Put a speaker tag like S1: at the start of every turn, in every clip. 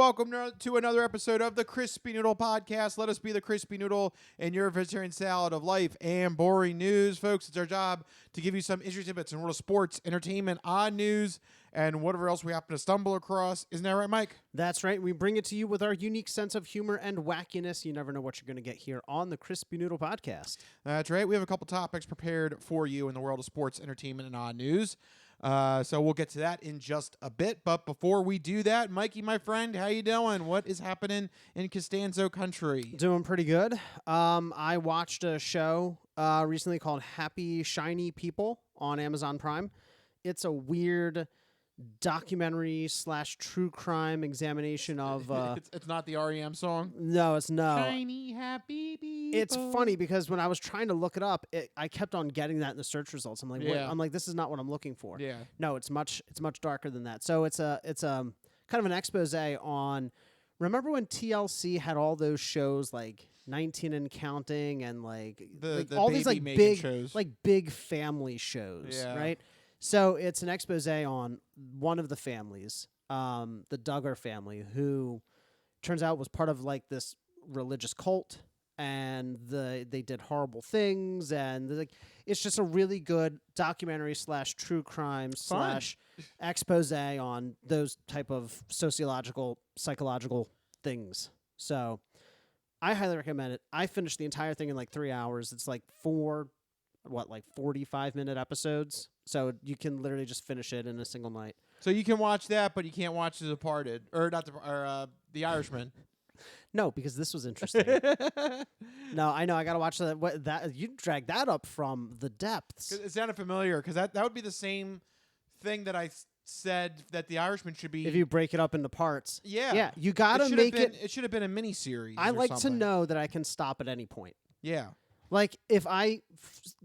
S1: welcome to another episode of the Crispy Noodle Podcast. Let us be the Crispy Noodle in your vegetarian salad of life and boring news. Folks, it's our job to give you some interesting bits in world of sports, entertainment, odd news, and whatever else we happen to stumble across. Isn't that right, Mike?
S2: That's right. We bring it to you with our unique sense of humor and wackiness. You never know what you're going to get here on the Crispy Noodle Podcast.
S1: That's right. We have a couple topics prepared for you in the world of sports, entertainment, and odd news. So we'll get to that in just a bit. But before we do that, Mikey, my friend, how you doing? What is happening in Costanzo country?
S2: Doing pretty good. I watched a show recently called Happy Shiny People on Amazon Prime. It's a weird documentary / true crime examination of
S1: it's not the REM song.
S2: No, it's no.
S1: Shiny happy people.
S2: It's funny because when I was trying to look it up, I kept on getting that in the search results. I'm like,
S1: Yeah.
S2: this is not what I'm looking for.
S1: Yeah.
S2: No, it's much darker than that. So it's a kind of an expose on. Remember when TLC had all those shows like 19 and Counting and like all these like big
S1: shows.
S2: like big family shows,
S1: Yeah.
S2: right? So it's an expose on one of the families, the Duggar family, who turns out was part of like this religious cult, and they did
S1: Fun.
S2: horrible things, and it's just a really good documentary / true crime / expose on those type of psychological things. So I highly recommend it. I finished the entire thing in like 3 hours. It's like 45-minute episodes. So you can literally just finish it in a single night.
S1: So you can watch that, but you can't watch The Departed or not The Irishman.
S2: No, because this was interesting. No, I know. I gotta watch that. You dragged that up from the depths.
S1: It sounded familiar because that would be the same thing that I said that The Irishman should be.
S2: If you break it up into parts.
S1: Yeah.
S2: Yeah. You gotta make it.
S1: It should have been a mini series.
S2: I like to know that I can stop at any point.
S1: Yeah.
S2: Like if I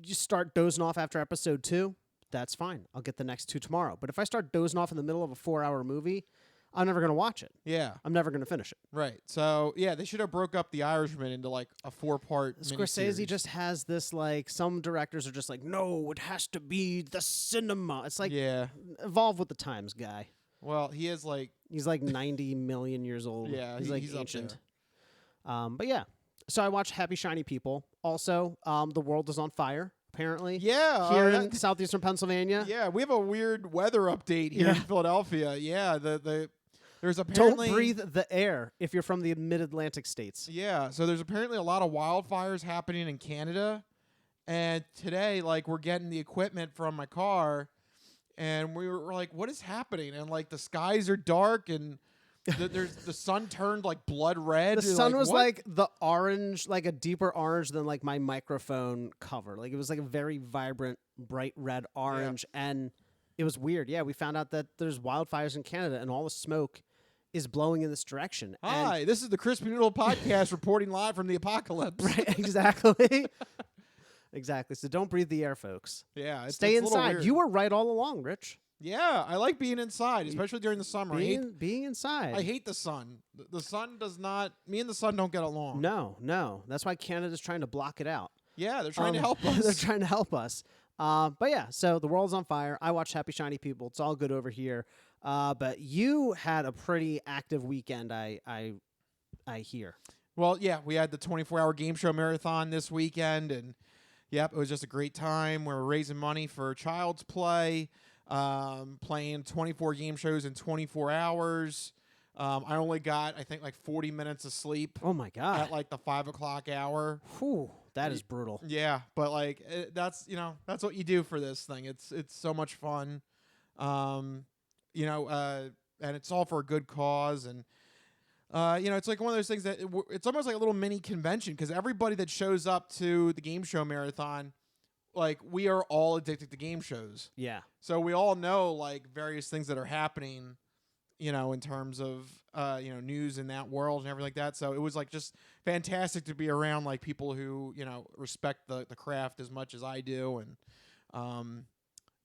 S2: just start dozing off after episode 2. That's fine. I'll get the next 2 tomorrow. But if I start dozing off in the middle of a 4-hour movie, I'm never going to watch it.
S1: Yeah.
S2: I'm never going to finish it.
S1: Right. So, yeah, they should have broke up The Irishman into like a 4-part
S2: Scorsese just has this like, some directors are just like, no, it has to be the cinema. It's like,
S1: yeah.
S2: Evolve with the times, guy.
S1: Well, he is like.
S2: He's like 90 million years old.
S1: Yeah.
S2: He's like
S1: he's
S2: ancient.
S1: Up there.
S2: But yeah. So I watched Happy Shiny People. Also, the world is on fire. Apparently,
S1: yeah,
S2: here in southeastern Pennsylvania.
S1: Yeah, we have a weird weather update here in Philadelphia. Yeah, there's apparently
S2: don't breathe the air if you're from the mid-Atlantic states.
S1: Yeah, so there's apparently a lot of wildfires happening in Canada, and today, like, we're getting the equipment from my car, and we're like, what is happening? And like the skies are dark and. The sun turned like blood red.
S2: The sun was
S1: what?
S2: like the orange, like a deeper orange than like my microphone cover. Like it was like a very vibrant, bright red orange, and it was weird. Yeah, we found out that there's wildfires in Canada, and all the smoke is blowing in this direction.
S1: Hi, this is the Crispy Noodle Podcast reporting live from the apocalypse.
S2: Right, exactly. Exactly. So don't breathe the air, folks.
S1: Yeah,
S2: stay inside. You were right all along, Rich.
S1: Yeah, I like being inside, especially during the summer.
S2: Being inside.
S1: I hate the sun. The sun does not. Me and the sun don't get along.
S2: No. That's why Canada's trying to block it out.
S1: Yeah, they're trying to help us.
S2: They're trying to help us. But yeah, so the world's on fire. I watched Happy Shiny People. It's all good over here. But you had a pretty active weekend. I hear.
S1: Well, yeah, we had the 24-hour game show marathon this weekend, and yep, it was just a great time. We were raising money for Child's Play. Playing 24 game shows in 24 hours. I only got, I think, like 40 minutes of sleep.
S2: Oh, my God.
S1: At like the 5 o'clock hour.
S2: Whew, that is brutal.
S1: Yeah, but like that's that's what you do for this thing. It's so much fun. And it's all for a good cause. And, it's like one of those things that it's almost like a little mini convention because everybody that shows up to the game show marathon, like, we are all addicted to game shows.
S2: Yeah.
S1: So we all know, like, various things that are happening, in terms of, news in that world and everything like that. So it was, like, just fantastic to be around, like, people who, respect the craft as much as I do.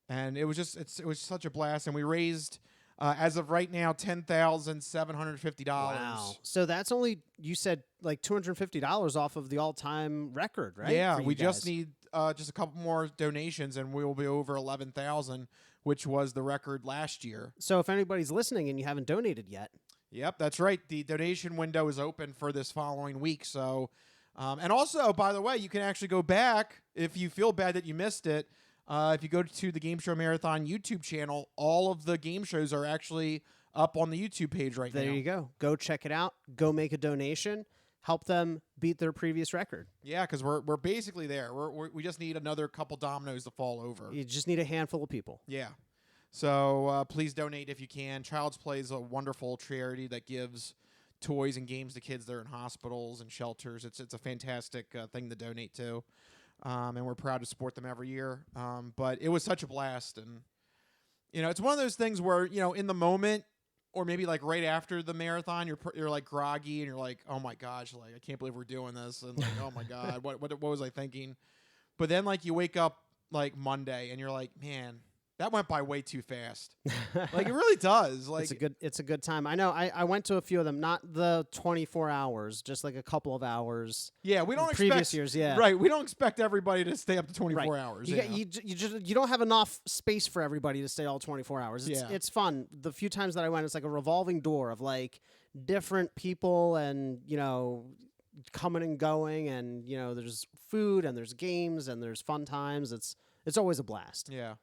S1: And it was just, it was such a blast. And we raised, as of right now, $10,750.
S2: Wow. So that's only, you said, like, $250 off of the all-time record, right?
S1: Yeah, we just need just a couple more donations, and we will be over 11,000, which was the record last year.
S2: So if anybody's listening and you haven't donated yet,
S1: Yep, that's right. The donation window is open for this following week. So, and also, by the way, you can actually go back if you feel bad that you missed it. If you go to the Game Show Marathon YouTube channel, all of the game shows are actually up on the YouTube page right now.
S2: There you go. Go check it out. Go make a donation. Help them beat their previous record.
S1: Yeah, because we're basically there. We just need another couple dominoes to fall over.
S2: You just need a handful of people.
S1: Yeah. So please donate if you can. Child's Play is a wonderful charity that gives toys and games to kids that are in hospitals and shelters. It's a fantastic thing to donate to, and we're proud to support them every year. But it was such a blast, and it's one of those things where in the moment, or maybe like right after the marathon, you're like groggy and you're like, oh my gosh, like I can't believe we're doing this, and like oh my god, what was I thinking? But then like you wake up like Monday and you're like, man, that went by way too fast. Like it really does. Like
S2: it's a good time. I know. I went to a few of them, not the 24 hours, just like a couple of hours.
S1: Yeah, we don't
S2: previous
S1: expect
S2: years. Yeah,
S1: right. We don't expect everybody to stay up to 24 hours.
S2: You don't have enough space for everybody to stay all 24 hours. It's fun. The few times that I went, it's like a revolving door of like different people and coming and going, and there's food and there's games and there's fun times. It's always a blast.
S1: Yeah.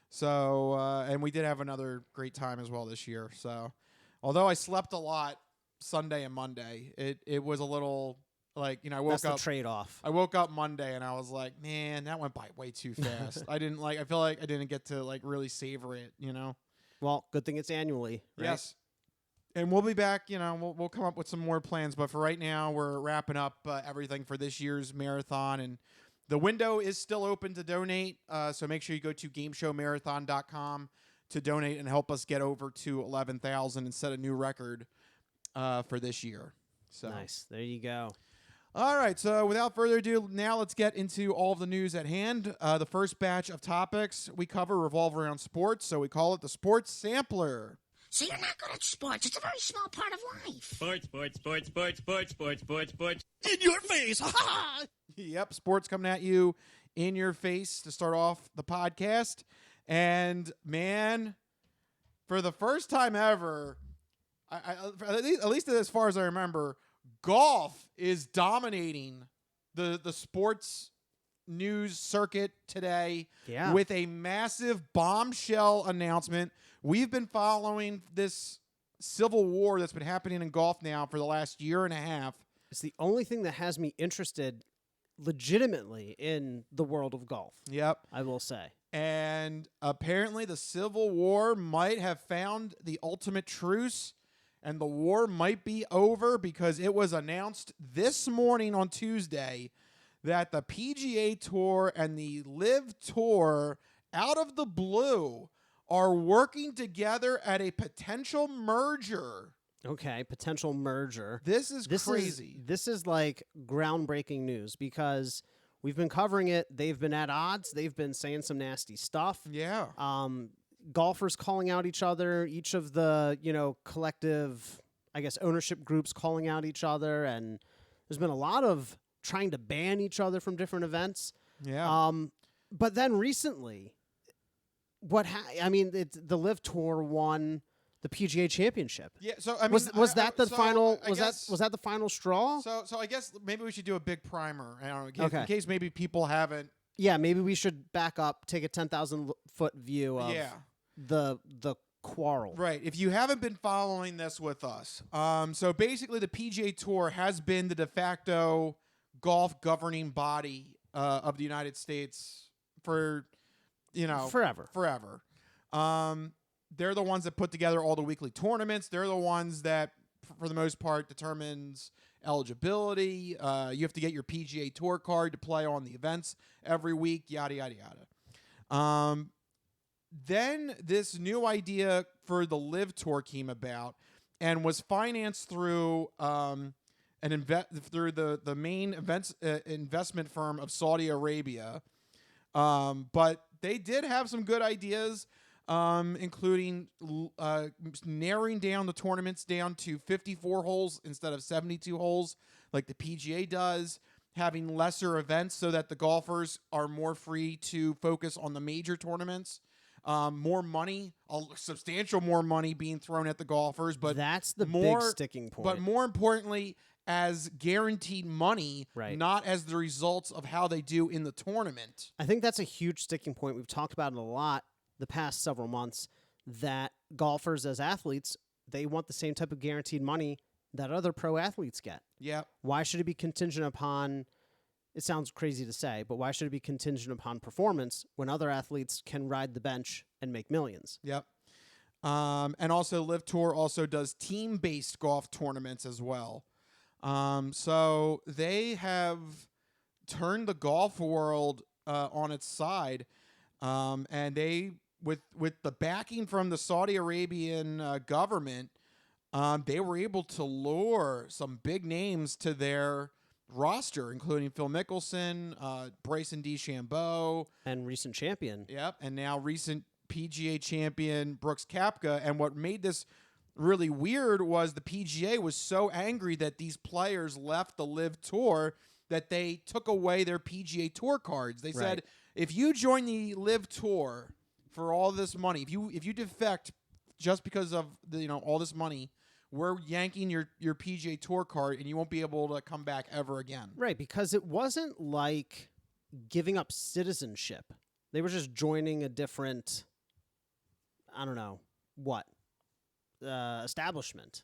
S1: So, and we did have another great time as well this year. So, although I slept a lot Sunday and Monday, it was a little like, I woke up.
S2: That's the trade-off.
S1: I woke up Monday and I was like, man, that went by way too fast. I feel like I didn't get to like really savor it,
S2: Well, good thing it's annually, right?
S1: Yes. And we'll be back, we'll come up with some more plans. But for right now, we're wrapping up everything for this year's marathon, and the window is still open to donate, so make sure you go to gameshowmarathon.com to donate and help us get over to 11,000 and set a new record for this year. So
S2: nice. There you go.
S1: All right, so without further ado, now let's get into all of the news at hand. The first batch of topics we cover revolve around sports, so we call it the Sports Sampler.
S3: So you're not good at sports. It's a very small part of life.
S4: Sports. In your face. Ha ha!
S1: Yep, sports coming at you in your face to start off the podcast. And, man, for the first time ever, at least as far as I remember, golf is dominating the sports news circuit today with a massive bombshell announcement. We've been following this civil war that's been happening in golf now for the last year and a half.
S2: It's the only thing that has me interested legitimately in the world of golf.
S1: Yep.
S2: I will say.
S1: And apparently the Civil War might have found the ultimate truce, and the war might be over because it was announced this morning on Tuesday that the PGA Tour and the LIV Tour, out of the blue, are working together at a potential merger.
S2: Okay, potential merger.
S1: This is crazy.
S2: This is like groundbreaking news because we've been covering it. They've been at odds. They've been saying some nasty stuff.
S1: Yeah.
S2: Golfers calling out each other. Each of the, collective, I guess, ownership groups calling out each other. And there's been a lot of trying to ban each other from different events.
S1: Yeah.
S2: But then recently, the LIV Tour won the PGA Championship.
S1: Yeah, so I mean,
S2: was that the final?
S1: I
S2: Was
S1: guess,
S2: that the final straw?
S1: So I guess maybe we should do a big primer. I don't know,
S2: Okay.
S1: in case maybe people haven't.
S2: Yeah, maybe we should back up, take a 10,000-foot view of the quarrel.
S1: Right. If you haven't been following this with us, so basically the PGA Tour has been the de facto golf governing body of the United States for forever. They're the ones that put together all the weekly tournaments. They're the ones that, for the most part, determines eligibility. You have to get your PGA Tour card to play on the events every week, yada, yada, yada. Then this new idea for the LIV Tour came about and was financed through through the main investment firm of Saudi Arabia. But they did have some good ideas, including narrowing down the tournaments down to 54 holes instead of 72 holes like the PGA does, having lesser events so that the golfers are more free to focus on the major tournaments. more money, substantial more money being thrown at the golfers. But
S2: that's the
S1: more,
S2: big sticking point.
S1: But more importantly, as guaranteed money,
S2: Right.
S1: not as the results of how they do in the tournament.
S2: I think that's a huge sticking point. We've talked about it a lot the past several months, that golfers as athletes, they want the same type of guaranteed money that other pro athletes get.
S1: Yeah.
S2: Why should it be contingent upon, it sounds crazy to say, but why should it be contingent upon performance when other athletes can ride the bench and make millions?
S1: Yep. And also LIV Tour also does team-based golf tournaments as well. So they have turned the golf world on its side, and they, with the backing from the Saudi Arabian government, they were able to lure some big names to their roster, including Phil Mickelson, Bryson DeChambeau,
S2: And recent champion.
S1: Yep, and now recent PGA champion Brooks Koepka. And what made this really weird was the PGA was so angry that these players left the LIV Tour that they took away their PGA Tour cards. They said, if you join the LIV Tour for all this money, if you defect just because of all this money, we're yanking your PGA Tour card and you won't be able to come back ever again.
S2: Right, because it wasn't like giving up citizenship. They were just joining a different, I don't know, what, establishment.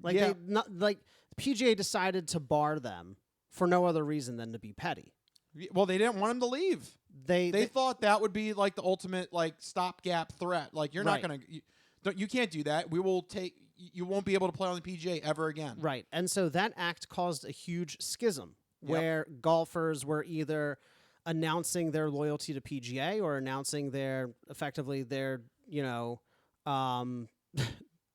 S2: Like
S1: Yeah.
S2: the PGA decided to bar them for no other reason than to be petty.
S1: Well, they didn't want him to leave. They thought that would be like the ultimate stopgap threat. Like, you're not
S2: Right.
S1: going to you can't do that. You won't be able to play on the PGA ever again.
S2: Right. And so that act caused a huge schism where golfers were either announcing their loyalty to PGA or announcing their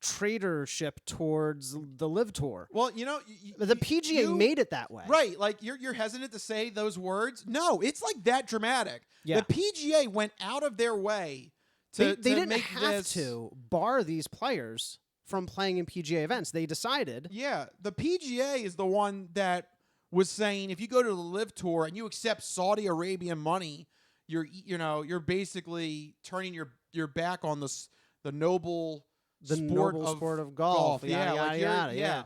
S2: traitorship towards the LIV Tour.
S1: Well,
S2: The PGA made it that way.
S1: Right. Like, you're hesitant to say those words. No, it's like that dramatic.
S2: Yeah.
S1: The PGA went out of their way
S2: They
S1: to
S2: didn't
S1: make
S2: have
S1: this,
S2: to bar these players from playing in PGA events. They decided.
S1: Yeah, the PGA is the one that was saying, if you go to the LIV Tour and you accept Saudi Arabian money, you're basically turning your back on the noble sport of
S2: golf.
S1: Yeah,
S2: Yada,
S1: like
S2: yada, yeah.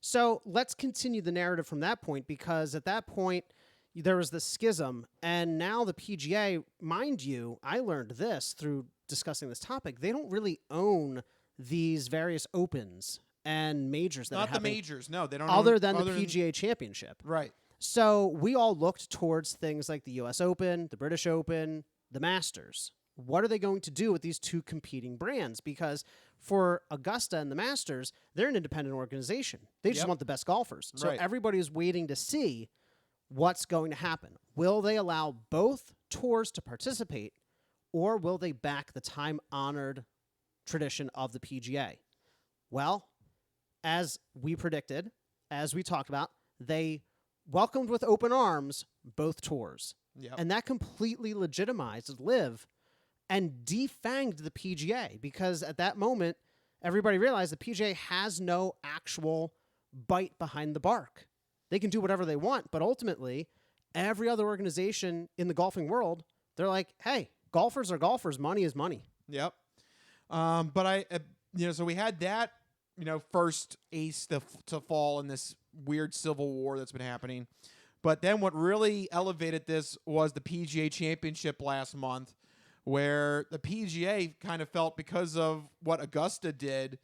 S2: So let's continue the narrative from that point, because at that point there was the schism, and now the PGA, mind you, I learned this through discussing this topic, they don't really own these various opens and majors that are
S1: Not the
S2: happening
S1: majors. No, they don't.
S2: other than the PGA Championship.
S1: Right.
S2: So we all looked towards things like the U.S. Open, the British Open, the Masters. What are they going to do with these two competing brands? Because for Augusta and the Masters, they're an independent organization. They just want the best golfers. So
S1: Right.
S2: everybody is waiting to see what's going to happen. Will they allow both tours to participate, or will they back the time-honored tradition of the PGA? Well, as we predicted, as we talked about, they welcomed with open arms both tours.
S1: Yep.
S2: And that completely legitimized LIV and defanged the PGA, because at that moment, everybody realized the PGA has no actual bite behind the bark. They can do whatever they want, but ultimately, every other organization in the golfing world, they're like, hey, golfers are golfers, money is money.
S1: Yep. But so we had that, first ace to fall in this weird civil war that's been happening. But then what really elevated this was the PGA Championship last month, where the PGA kind of felt, because of what Augusta did,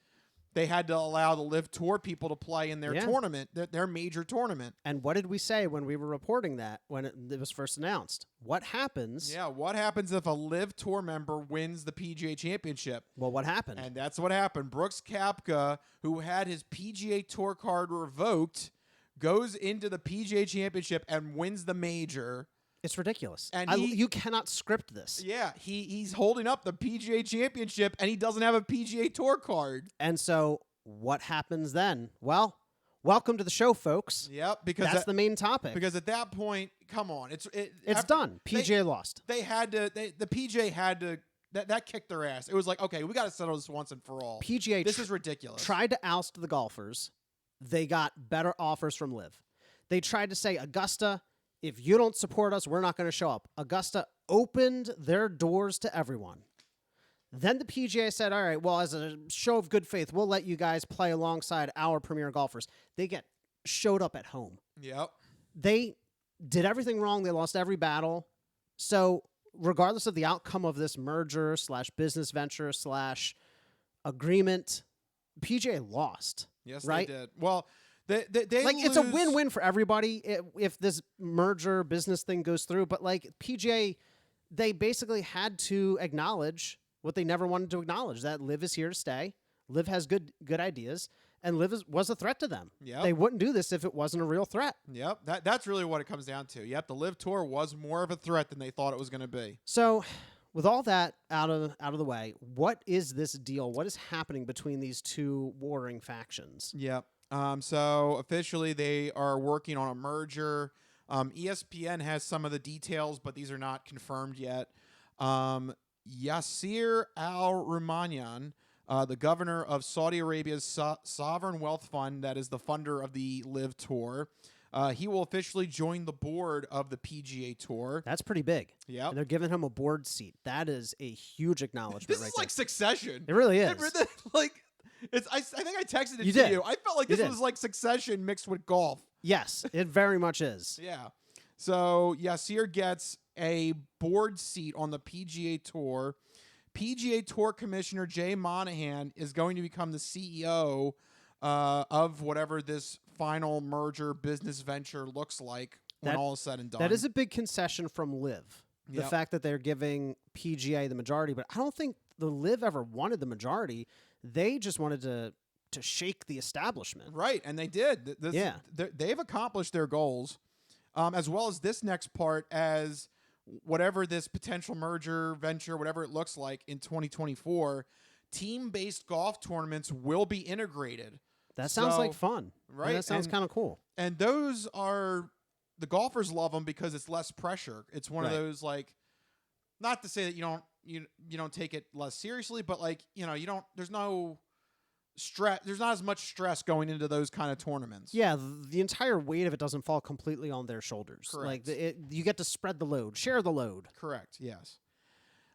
S1: they had to allow the LIV Tour people to play in their tournament, their major tournament.
S2: And what did we say when we were reporting that, when it was first announced? What happens?
S1: Yeah, what happens if a LIV Tour member wins the PGA Championship?
S2: Well, what happened?
S1: And that's what happened. Brooks Koepka, who had his PGA Tour card revoked, goes into the PGA Championship and wins the major.
S2: It's ridiculous.
S1: And
S2: you cannot script this.
S1: Yeah, he's holding up the PGA Championship, and he doesn't have a PGA Tour card.
S2: And so what happens then? Well, welcome to the show, folks.
S1: Yep, because
S2: that's the main topic.
S1: Because at that point, come on, it's
S2: done. PGA lost.
S1: They had to. The PGA had to. That kicked their ass. It was like, okay, we got to settle this once and for all.
S2: PGA,
S1: this is ridiculous.
S2: Tried to oust the golfers. They got better offers from LIV. They tried to say, Augusta, if you don't support us, we're not going to show up. Augusta opened their doors to everyone. Then the PGA said, all right, well, as a show of good faith, we'll let you guys play alongside our premier golfers. They showed up at home.
S1: Yep.
S2: They did everything wrong. They lost every battle. So regardless of the outcome of this merger / business venture / agreement, PGA lost.
S1: Yes,
S2: right?
S1: they did. Well, they
S2: like it's a
S1: lose-
S2: win-win for everybody if this merger business thing goes through. But like PGA, they basically had to acknowledge what they never wanted to acknowledge, that LIV is here to stay. LIV has good ideas, and LIV was a threat to them.
S1: Yep.
S2: They wouldn't do this if it wasn't a real threat.
S1: Yep. That's really what it comes down to. Yep. The LIV Tour was more of a threat than they thought it was going to be.
S2: So, with all that out of the way, what is this deal? What is happening between these two warring factions?
S1: Yep. So officially they are working on a merger. ESPN has some of the details, but these are not confirmed yet. Yasser Al-Rumayyan, the governor of Saudi Arabia's sovereign wealth fund, that is the funder of the LIV Tour, he will officially join the board of the PGA Tour.
S2: That's pretty big.
S1: Yep.
S2: And they're giving him a board seat. That is a huge acknowledgement
S1: This
S2: right
S1: is like
S2: there.
S1: Succession.
S2: It really is.
S1: I think I texted it
S2: You
S1: to
S2: did.
S1: you. I felt like
S2: You
S1: this
S2: did.
S1: was like Succession mixed with golf.
S2: Yes, it very much is.
S1: Yeah. So Yasser gets a board seat on the PGA Tour. PGA Tour Commissioner Jay Monahan is going to become the CEO of whatever this final merger business venture looks like when all is said and done.
S2: That is a big concession from LIV. The
S1: Yep.
S2: fact that they're giving PGA the majority, but I don't think the LIV ever wanted the majority. They just wanted to shake the establishment.
S1: Right, and they did.
S2: Yeah.
S1: They've accomplished their goals, as well as this next part, as whatever this potential merger venture, whatever it looks like in 2024, team-based golf tournaments will be integrated.
S2: That sounds like
S1: So-
S2: fun.
S1: right,
S2: That sounds
S1: and-
S2: kind of cool.
S1: And those are the golfers love them because it's less pressure. It's one
S2: Right.
S1: of those, like, not to say that you don't take it less seriously, but like, you don't. There's no stress. There's not as much stress going into those kind of tournaments.
S2: Yeah, the entire weight of it doesn't fall completely on their shoulders.
S1: Correct.
S2: Like you get to spread the load, share the load.
S1: Correct. Yes.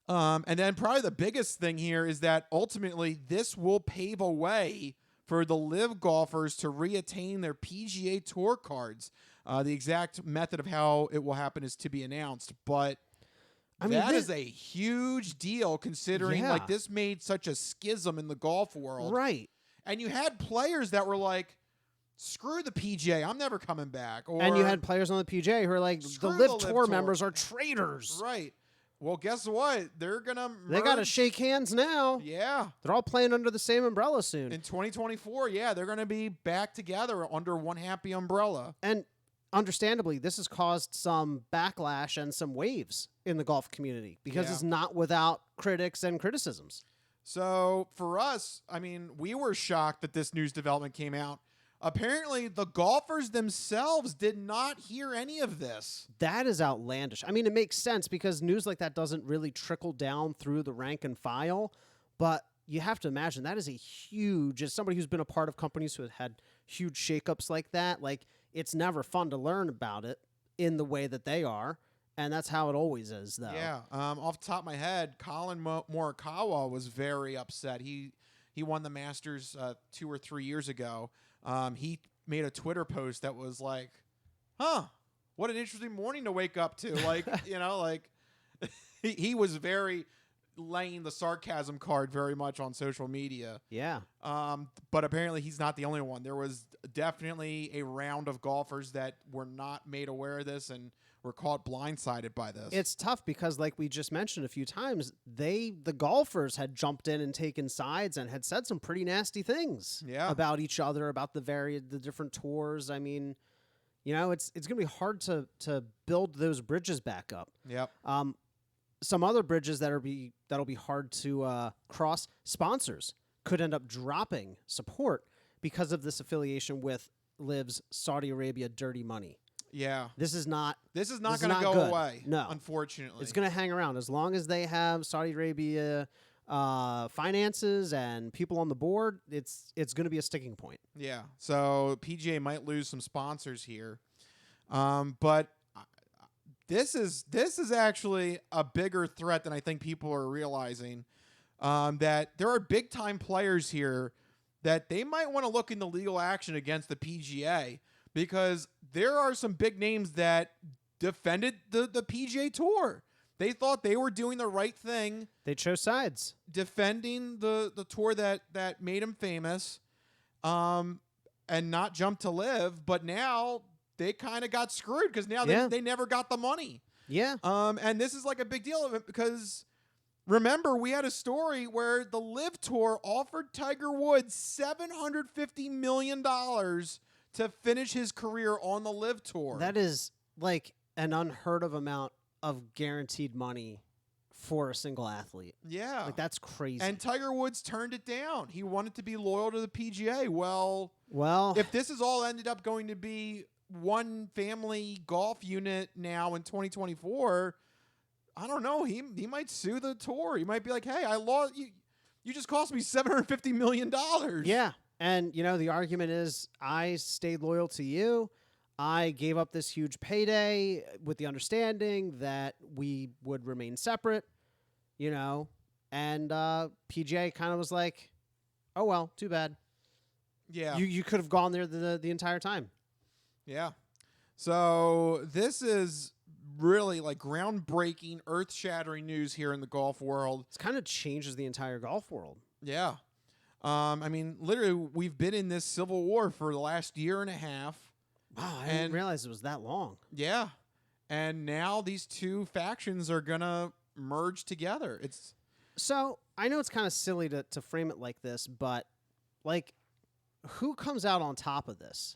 S1: And then probably the biggest thing here is that ultimately this will pave a way for the LIV golfers to reattain their PGA Tour cards. The exact method of how it will happen is to be announced, but
S2: I mean,
S1: that is a huge deal considering
S2: Yeah.
S1: like this made such a schism in the golf world.
S2: Right.
S1: And you had players that were like, screw the PGA, I'm never coming back. Or,
S2: And you had players on the PGA who are like, the
S1: Screw
S2: LIV
S1: the
S2: Tour
S1: Tour.
S2: members are traitors.
S1: right. Well, guess what? They're going to
S2: They got to shake hands now.
S1: Yeah.
S2: They're all playing under the same umbrella soon.
S1: In 2024, yeah, they're going to be back together under one happy umbrella.
S2: And understandably, this has caused some backlash and some waves in the golf community because
S1: Yeah.
S2: it's not without critics and criticisms.
S1: So for us, I mean, we were shocked that this news development came out. Apparently, the golfers themselves did not hear any of this.
S2: That is outlandish. I mean, it makes sense because news like that doesn't really trickle down through the rank and file, but you have to imagine that is a huge, as somebody who's been a part of companies who have had huge shakeups like that, like it's never fun to learn about it in the way that they are. And that's how it always is, though.
S1: Yeah. Off the top of my head, Colin Morikawa was very upset. He won the Masters 2 or 3 years ago. He made a Twitter post that was like, huh, what an interesting morning to wake up to. Like, like he was very laying the sarcasm card very much on social media.
S2: Yeah.
S1: But apparently he's not the only one. There was definitely a round of golfers that were not made aware of this and were caught blindsided by this.
S2: It's tough because, like we just mentioned a few times, the golfers had jumped in and taken sides and had said some pretty nasty things about each other, about the different tours. I mean, it's going to be hard to build those bridges back up.
S1: Yep.
S2: Some other bridges that'll be hard to cross. Sponsors could end up dropping support because of this affiliation with LIV's Saudi Arabia dirty money.
S1: Yeah.
S2: This is not
S1: going to go
S2: good.
S1: away.
S2: No.
S1: Unfortunately.
S2: It's going to hang around as long as they have Saudi Arabia finances and people on the board. It's going to be a sticking point.
S1: Yeah. So PGA might lose some sponsors here, but this is actually a bigger threat than I think people are realizing. that there are big time players here that they might want to look into legal action against the PGA, because there are some big names that defended the PGA Tour. They thought they were doing the right thing.
S2: They chose sides.
S1: Defending the tour that made him famous, and not jump to LIV, but now they kind of got screwed because now they never got the money.
S2: Yeah.
S1: And this is like a big deal of it because remember, we had a story where the LIV Tour offered Tiger Woods $750 million to finish his career on the LIV Tour.
S2: That is like an unheard of amount of guaranteed money for a single athlete.
S1: Yeah.
S2: Like, that's crazy.
S1: And Tiger Woods turned it down. He wanted to be loyal to the PGA. Well, if this is all ended up going to be one family golf unit now in 2024, I don't know. He might sue the tour. He might be like, hey, I lost you. You just cost me $750 million.
S2: Yeah. And, the argument is I stayed loyal to you. I gave up this huge payday with the understanding that we would remain separate, and PGA kind of was like, oh, well, too bad.
S1: Yeah.
S2: You could have gone there the entire time.
S1: Yeah. So this is really like groundbreaking, earth-shattering news here in the golf world.
S2: It kind of changes the entire golf world.
S1: Yeah. I mean, literally, we've been in this civil war for the last year and a half.
S2: Wow, I didn't realize it was that long.
S1: Yeah. And now these two factions are going to merge together.
S2: So I know it's kind of silly to frame it like this, but like, who comes out on top of this?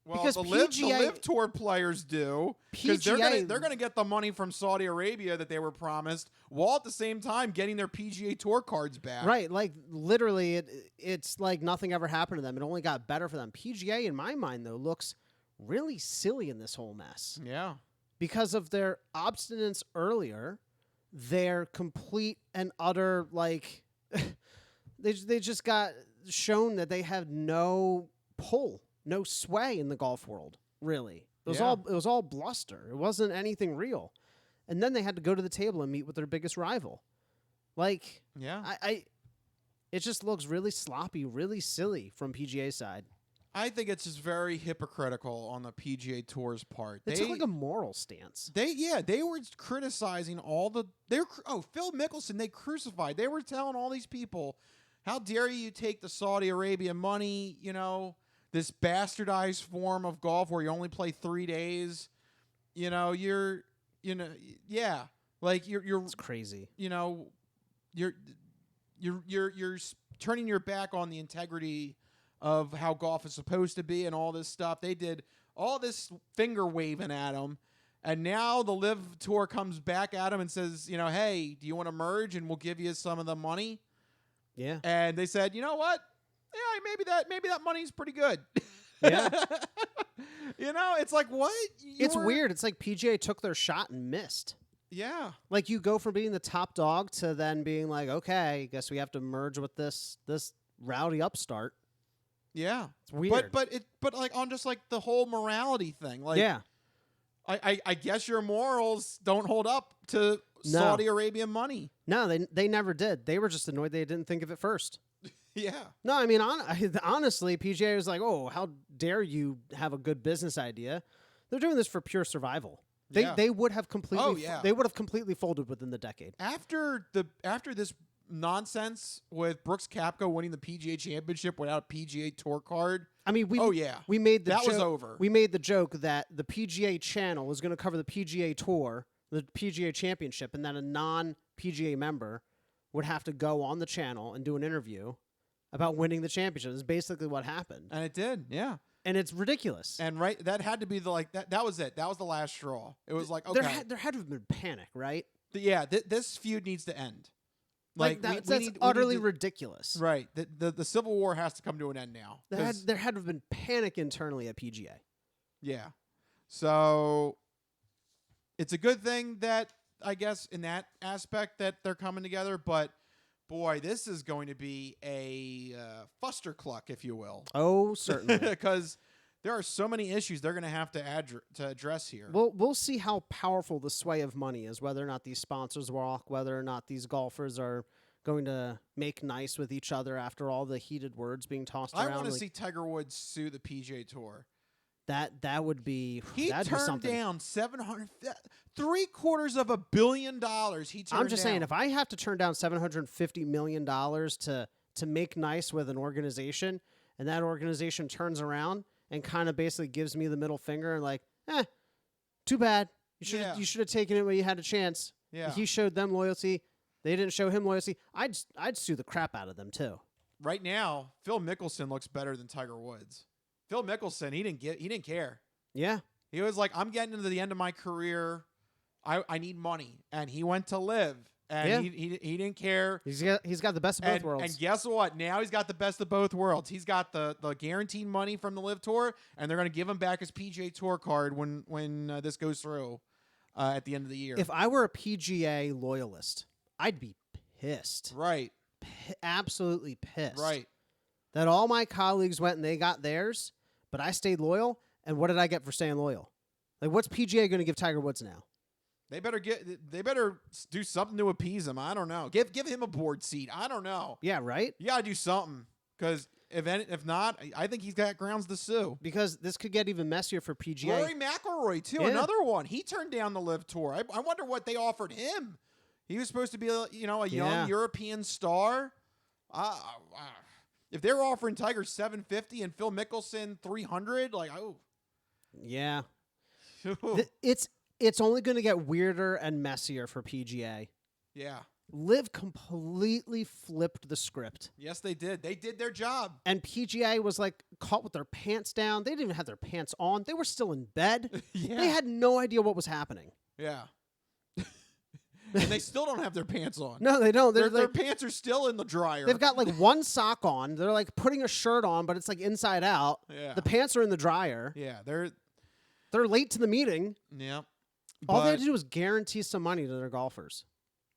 S1: Well,
S2: because
S1: the
S2: PGA
S1: LIV Tour players do, because they're going to get the money from Saudi Arabia that they were promised, while at the same time getting their PGA Tour cards back.
S2: Right, like literally, it's like nothing ever happened to them. It only got better for them. PGA, in my mind, though, looks really silly in this whole mess.
S1: Yeah,
S2: because of their obstinance earlier, their complete and utter like they just got shown that they have no pull. No sway in the golf world, really. It was all bluster. It wasn't anything real. And then they had to go to the table and meet with their biggest rival. Like,
S1: yeah,
S2: it just looks really sloppy, really silly from PGA side.
S1: I think it's just very hypocritical on the PGA Tour's part.
S2: They took like a moral stance.
S1: They were criticizing all the Phil Mickelson. They crucified. They were telling all these people, how dare you take the Saudi Arabia money? This bastardized form of golf where you only play 3 days, you're
S2: It's crazy.
S1: You're turning your back on the integrity of how golf is supposed to be and all this stuff. They did all this finger waving at him, and now the LIV Tour comes back at him and says, hey, do you want to merge and we'll give you some of the money?
S2: Yeah.
S1: And they said, you know what? Yeah, maybe that money's pretty good.
S2: Yeah.
S1: It's like, what?
S2: It's weird. It's like PGA took their shot and missed.
S1: Yeah.
S2: Like, you go from being the top dog to then being like, okay, I guess we have to merge with this rowdy upstart.
S1: Yeah.
S2: It's weird.
S1: But like on just like the whole morality thing. Like,
S2: yeah.
S1: I guess your morals don't hold up to Saudi Arabian money.
S2: No, they never did. They were just annoyed they didn't think of it first.
S1: Yeah.
S2: No, I mean, honestly, PGA was like, oh, how dare you have a good business idea? They're doing this for pure survival. They would have completely they would have completely folded within the decade.
S1: After this nonsense with Brooks Koepka winning the PGA Championship without a PGA Tour card.
S2: I mean, we made the
S1: was over.
S2: We made the joke that the PGA channel was going to cover the PGA Tour, the PGA Championship, and then a non-PGA member would have to go on the channel and do an interview about winning the championship. Is basically what happened.
S1: And it did, yeah.
S2: And it's ridiculous.
S1: And that had to be that was it. That was the last straw. It was like, okay.
S2: There had to have been panic, right?
S1: This feud needs to end.
S2: That's utterly ridiculous.
S1: Right. The Civil War has to come to an end now.
S2: There had to have been panic internally at PGA.
S1: Yeah. So it's a good thing that, I guess, in that aspect that they're coming together, but boy, this is going to be a fustercluck, if you will.
S2: Oh, certainly.
S1: Because there are so many issues they're going to have to address here.
S2: We'll see how powerful the sway of money is, whether or not these sponsors walk, whether or not these golfers are going to make nice with each other after all the heated words being tossed
S1: I
S2: around.
S1: want to
S2: like,
S1: see Tiger Woods sue the PGA Tour.
S2: that would be
S1: He
S2: that'd be
S1: turned
S2: something.
S1: down $750 million. He turned
S2: I'm just saying,
S1: down.
S2: if I have to turn down $750 million to make nice with an organization, and that organization turns around and kind of basically gives me the middle finger and like, too bad. You should have taken it when you had a chance.
S1: Yeah.
S2: He showed them loyalty. They didn't show him loyalty. I'd sue the crap out of them too.
S1: Right now, Phil Mickelson looks better than Tiger Woods. Phil Mickelson, he didn't care.
S2: Yeah.
S1: He was like, I'm getting to the end of my career. I need money. And he went to LIV. And he didn't care.
S2: He's got the best of both worlds.
S1: And guess what? Now he's got the best of both worlds. He's got the guaranteed money from the LIV Tour, and they're going to give him back his PGA Tour card when this goes through at the end of the year.
S2: If I were a PGA loyalist, I'd be pissed.
S1: Right.
S2: Absolutely pissed.
S1: Right.
S2: That all my colleagues went and they got theirs, but I stayed loyal. And what did I get for staying loyal? Like, what's PGA going to give Tiger Woods now?
S1: They better do something to appease him. I don't know. Give him a board seat. I don't know.
S2: Yeah, right?
S1: You got to do something, because if not, I think he's got grounds to sue.
S2: Because this could get even messier for PGA.
S1: Rory McIlroy too,
S2: Yeah.
S1: another one. He turned down the LIV Tour. I wonder what they offered him. He was supposed to be a young European star. If they were offering Tiger $750 and Phil Mickelson $300, like, oh,
S2: Yeah. It's only going to get weirder and messier for PGA.
S1: yeah.
S2: LIV completely flipped the script.
S1: Yes, they did. They did their job.
S2: And PGA was like caught with their pants down. They didn't even have their pants on. They were still in bed.
S1: Yeah.
S2: They had no idea what was happening.
S1: Yeah. And they still don't have their pants on.
S2: No, they don't.
S1: Their
S2: They're
S1: pants are still in the dryer.
S2: they've got like one sock on. They're like putting a shirt on, but it's like inside out.
S1: Yeah.
S2: The pants are in the dryer.
S1: Yeah,
S2: They're late to the meeting.
S1: yeah.
S2: All they
S1: But-
S2: had to do was guarantee some money to their golfers.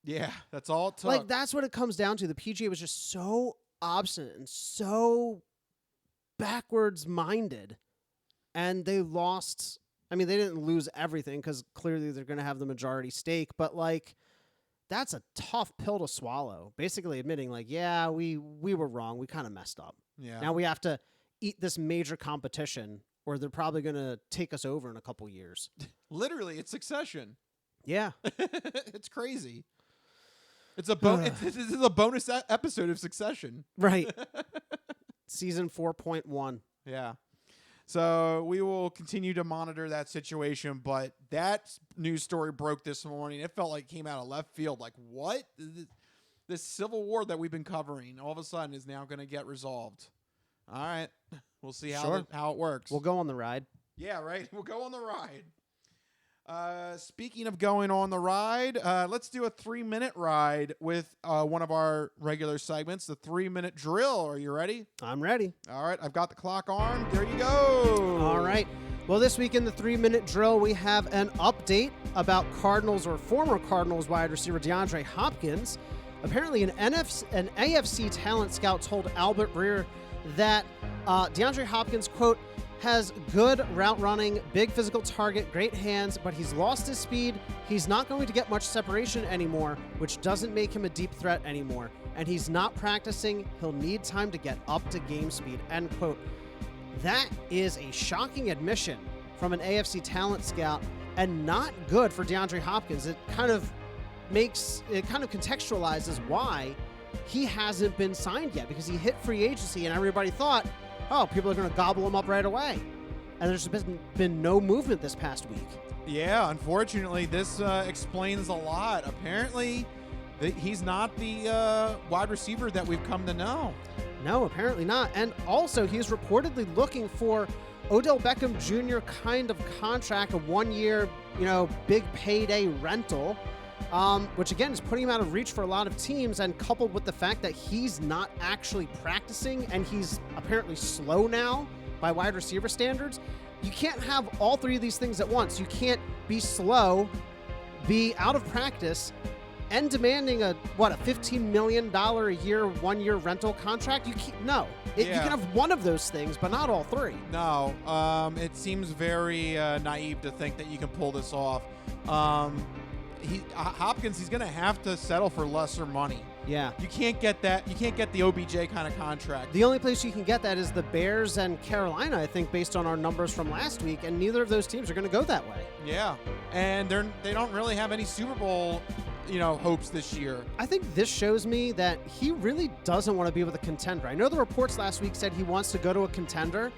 S1: Yeah, that's all it took.
S2: Like, that's what it comes down to. The PGA was just so obstinate and so backwards minded. And they lost. I mean, they didn't lose everything because clearly they're going to have the majority stake. But, like, that's a tough pill to swallow. Basically admitting, like, yeah, we were wrong. We kind of messed up.
S1: Yeah.
S2: Now we have to eat this major competition, or they're probably going to take us over in a couple years.
S1: Literally, it's Succession.
S2: Yeah.
S1: It's crazy. It's a this is a bonus episode of Succession.
S2: Right. Season 4.1.
S1: Yeah. So we will continue to monitor that situation, but that news story broke this morning. It felt like it came out of left field. Like, what? This civil war that we've been covering all of a sudden is now going to get resolved. All right. We'll see how it works.
S2: We'll go on the ride.
S1: Yeah, right. We'll go on the ride. Speaking of going on the ride, let's do a 3-minute ride with one of our regular segments, the 3-minute drill. Are you ready?
S2: I'm ready.
S1: All right. I've got the clock on. There you go.
S2: All right. Well, this week in the 3-minute drill, we have an update about Cardinals or former Cardinals wide receiver DeAndre Hopkins. Apparently, an AFC talent scout told Albert Breer that DeAndre Hopkins, quote, has good route running, big physical target, great hands, but he's lost his speed. He's not going to get much separation anymore, which doesn't make him a deep threat anymore. And he's not practicing. He'll need time to get up to game speed, end quote. That is a shocking admission from an AFC talent scout and not good for DeAndre Hopkins. It kind of contextualizes why he hasn't been signed yet, because he hit free agency and everybody thought, oh, people are going to gobble him up right away. And there's been no movement this past week.
S1: Yeah, unfortunately, this explains a lot. Apparently, he's not the wide receiver that we've come to know.
S2: No, apparently not. And also, he's reportedly looking for Odell Beckham Jr. kind of contract, a 1-year, big payday rental, which again is putting him out of reach for a lot of teams, and coupled with the fact that he's not actually practicing and he's apparently slow now by wide receiver standards. You can't have all three of these things at once. You can't be slow, be out of practice, and demanding a $15 million a year, 1-year rental contract. You can have one of those things, but not all three.
S1: No, it seems very naive to think that you can pull this off. Hopkins, he's going to have to settle for lesser money.
S2: Yeah.
S1: You can't get that. You can't get the OBJ kind of contract.
S2: The only place you can get that is the Bears and Carolina, I think, based on our numbers from last week, and neither of those teams are going to go that way.
S1: Yeah, and they don't really have any Super Bowl, hopes this year.
S2: I think this shows me that he really doesn't want to be with a contender. I know the reports last week said he wants to go to a contender.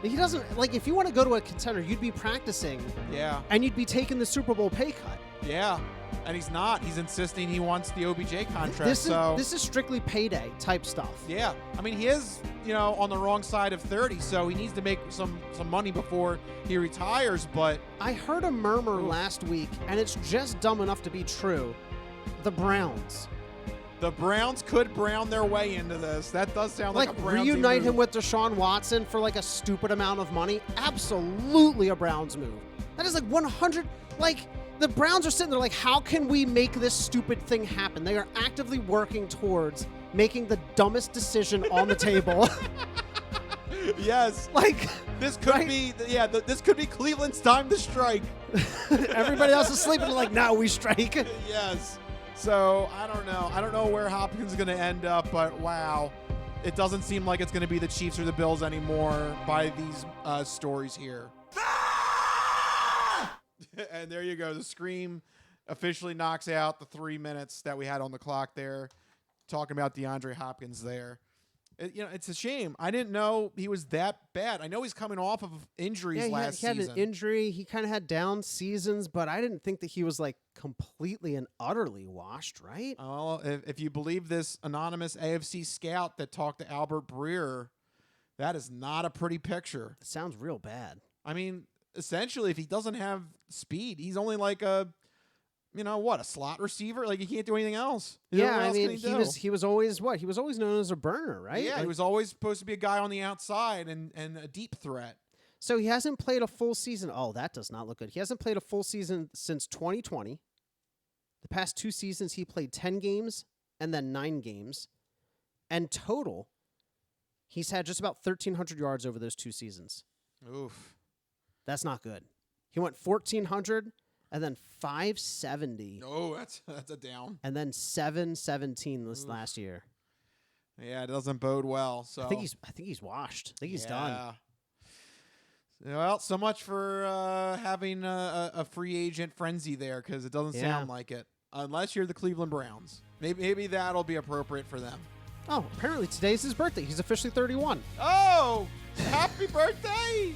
S2: He doesn't, if you want to go to a contender, you'd be practicing.
S1: Yeah.
S2: And you'd be taking the Super Bowl pay cut.
S1: Yeah. And he's not. He's insisting he wants the OBJ contract.
S2: This is strictly payday type stuff.
S1: Yeah. I mean, he is, on the wrong side of 30, so he needs to make some money before he retires, but...
S2: I heard a murmur last week, and it's just dumb enough to be true. The Browns.
S1: The Browns could Brown their way into this. That does sound like a Browns
S2: reunite
S1: move.
S2: him with Deshaun Watson for a stupid amount of money. Absolutely a Browns move. That is 100. The Browns are sitting there how can we make this stupid thing happen? They are actively working towards making the dumbest decision on the table.
S1: Yes. This could be, this could be Cleveland's time to strike.
S2: Everybody else is sleeping. No, we strike.
S1: Yes. So, I don't know. I don't know where Hopkins is going to end up, but wow. It doesn't seem like it's going to be the Chiefs or the Bills anymore by these stories here. And there you go. The scream officially knocks out the 3 minutes that we had on the clock there, talking about DeAndre Hopkins there. It's a shame. I didn't know he was that bad. I know he's coming off of injuries last season.
S2: He had an injury. He kind of had down seasons, but I didn't think that he was completely and utterly washed, right?
S1: Well, if you believe this anonymous AFC scout that talked to Albert Breer, that is not a pretty picture.
S2: It sounds real bad.
S1: I mean, essentially, if he doesn't have speed, he's only a slot receiver? He can't do anything else.
S2: Yeah, I mean, he was always what? He was always known as a burner, right?
S1: Yeah, he was always supposed to be a guy on the outside and a deep threat.
S2: So he hasn't played a full season. Oh, that does not look good. He hasn't played a full season since 2020. The past 2 seasons, he played 10 games and then 9 games. And total, he's had just about 1,300 yards over those 2 seasons.
S1: Oof.
S2: That's not good. He went 1,400 and then 570.
S1: No, that's a down.
S2: And then 717 this last year.
S1: Yeah, it doesn't bode well. So
S2: I think he's washed. I think he's done.
S1: Well, so much for having a free agent frenzy there, because it doesn't sound like it. Unless you're the Cleveland Browns. Maybe that'll be appropriate for them.
S2: Oh, apparently today's his birthday. He's officially 31.
S1: Oh, happy birthday!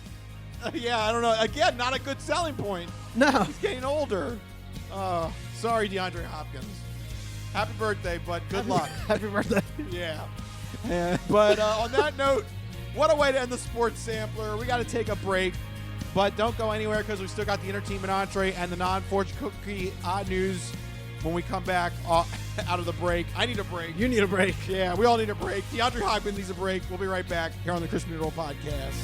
S1: Yeah, I don't know. Again, not a good selling point.
S2: No.
S1: He's getting older. Sorry, DeAndre Hopkins. Happy birthday, but good luck.
S2: Happy birthday.
S1: Yeah. But on that note, what a way to end the Sports Sampler. We got to take a break, but don't go anywhere, because we still got the entertainment entree and the non-fortune cookie odd news when we come back out of the break. I need a break.
S2: You need a break.
S1: Yeah, we all need a break. DeAndre Hopkins needs a break. We'll be right back here on the Chris Noodle Podcast.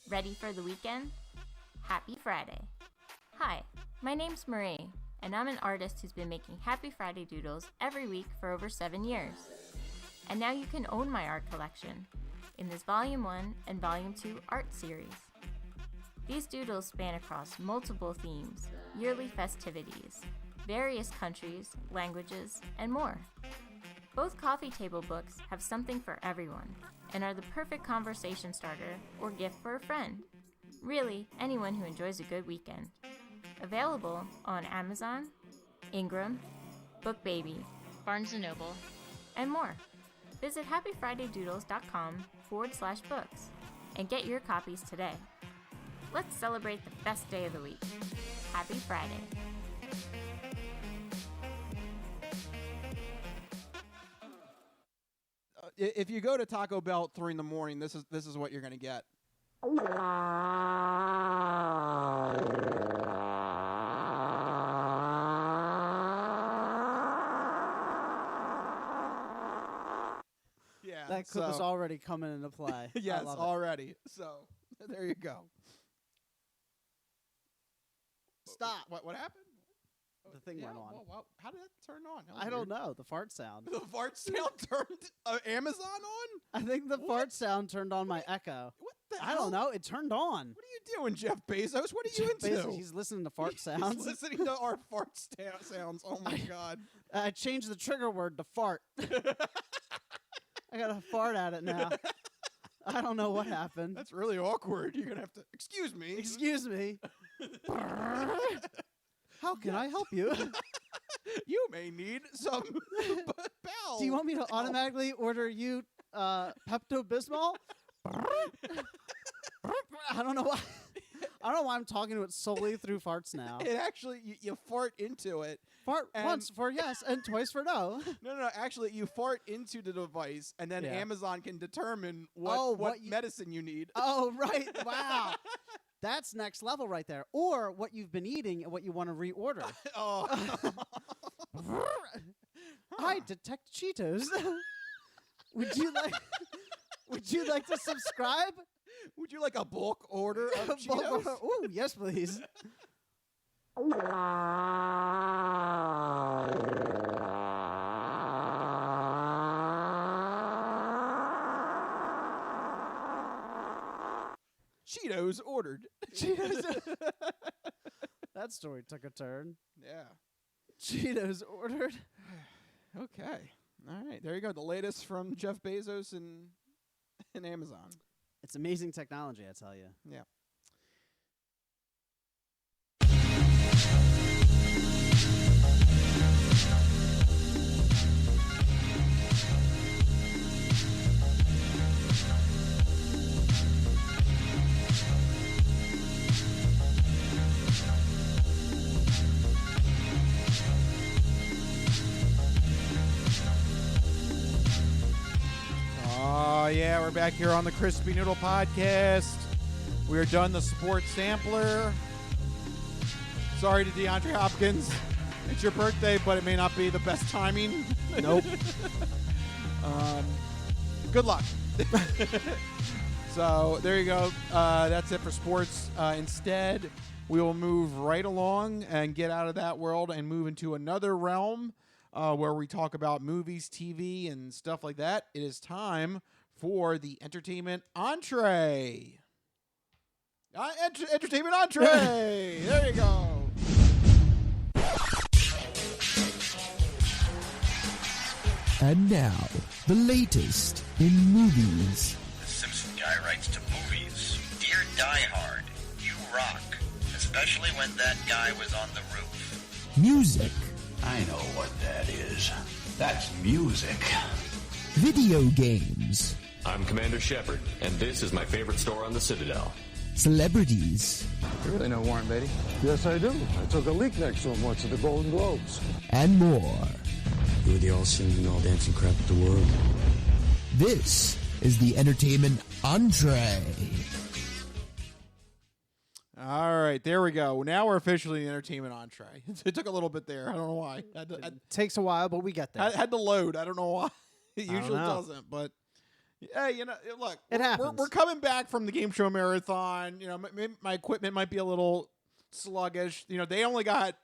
S5: Ready for the weekend? Happy Friday. Hi, my name's Marie, and I'm an artist who's been making Happy Friday doodles every week for over 7 years. And now you can own my art collection in this Volume 1 and Volume 2 art series. These doodles span across multiple themes, yearly festivities, various countries, languages, and more. Both coffee table books have something for everyone and are the perfect conversation starter or gift for a friend. Really, anyone who enjoys a good weekend. Available on Amazon, Ingram, BookBaby,
S6: Barnes & Noble,
S5: and more. Visit happyfridaydoodles.com/books and get your copies today. Let's celebrate the best day of the week. Happy Friday.
S1: If you go to Taco Bell at 3 a.m, this is what you're going to get. Yeah,
S2: That clip is already coming into play.
S1: Yes, already. So there you go.
S2: Stop.
S1: What happened?
S2: The thing went on.
S1: Well, how did that turn on? That was
S2: I don't
S1: weird.
S2: know. The fart sound.
S1: The fart sound turned Amazon on?
S2: I think the fart sound turned on my Echo.
S1: What the
S2: I
S1: hell?
S2: don't know. It turned on.
S1: What are you doing, Jeff Bezos? What are you into?
S2: Basically, he's listening to fart sounds.
S1: He's listening to our fart sounds. Oh, my God.
S2: I changed the trigger word to fart. I got to fart at it now. I don't know what happened.
S1: That's really awkward. You're going to have to... Excuse me.
S2: Excuse me. How can I help you?
S1: You may need some bowel.
S2: Do you want me to automatically order you Pepto-Bismol? I don't know why. I don't know why I'm talking to it solely through farts now.
S1: It actually, you fart into it.
S2: Fart
S1: and-
S2: once for yes and twice for no.
S1: No. Actually, you fart into the device, and then
S2: Yeah.
S1: Amazon can determine what
S2: you-
S1: medicine you need.
S2: Oh, right. Wow. That's next level right there. Or what you've been eating and what you want to reorder.
S1: Oh.
S2: I detect Cheetos. Would you like to subscribe?
S1: Would you like a bulk order of Cheetos?
S2: Ooh, yes, please.
S1: Cheetos ordered.
S2: Cheetos. That story took a turn.
S1: Yeah.
S2: Cheetos ordered.
S1: Okay. All right. There you go. The latest from Jeff Bezos and Amazon.
S2: It's amazing technology, I tell you.
S1: Yeah. Oh, yeah, we're back here on the Crispy Noodle Podcast. We are done the sports sampler. Sorry to DeAndre Hopkins. It's your birthday, but it may not be the best timing.
S2: Nope.
S1: Good luck. So there you go. That's it for sports. Instead, we will move right along and get out of that world and move into another realm where we talk about movies, TV, and stuff like that. It is time for the entertainment entree. Entertainment entree. There you go.
S6: And now, the latest in movies.
S7: The Simpson guy writes to movies. Dear Die Hard, you rock. Especially when that guy was on the roof.
S6: Music.
S8: I know what that is. That's music.
S6: Video games.
S9: I'm Commander Shepard, and this is my favorite store on the Citadel.
S6: Celebrities.
S10: You really know Warren Beatty? Yes, I do. I took a leak next to him once at the Golden Globes.
S6: And more.
S11: You were the all-singing, all-dancing crap of the world.
S6: This is the entertainment entree.
S1: All right, there we go. Now we're officially in the entertainment entree. It took a little bit there. I don't know why.
S2: It takes a while, but we get there.
S1: Had to load. I don't know why. It
S2: I don't
S1: usually
S2: know.
S1: doesn't, but hey, look,
S2: It happens.
S1: We're coming back from the game show marathon. My equipment might be a little sluggish. They only got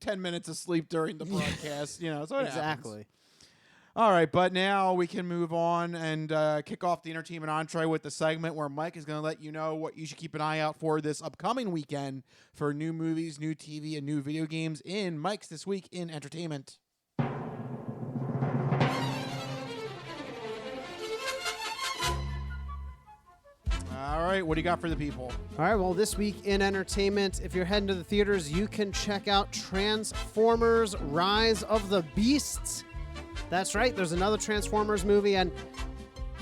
S1: 10 minutes of sleep during the broadcast. So it happens.
S2: Exactly.
S1: All right, but now we can move on and kick off the entertainment entree with the segment where Mike is going to let you know what you should keep an eye out for this upcoming weekend for new movies, new TV, and new video games in Mike's This Week in Entertainment. All right, what do you got for the people?
S2: All right, well, this week in entertainment, if you're heading to the theaters, you can check out Transformers Rise of the Beasts. That's right, there's another Transformers movie, and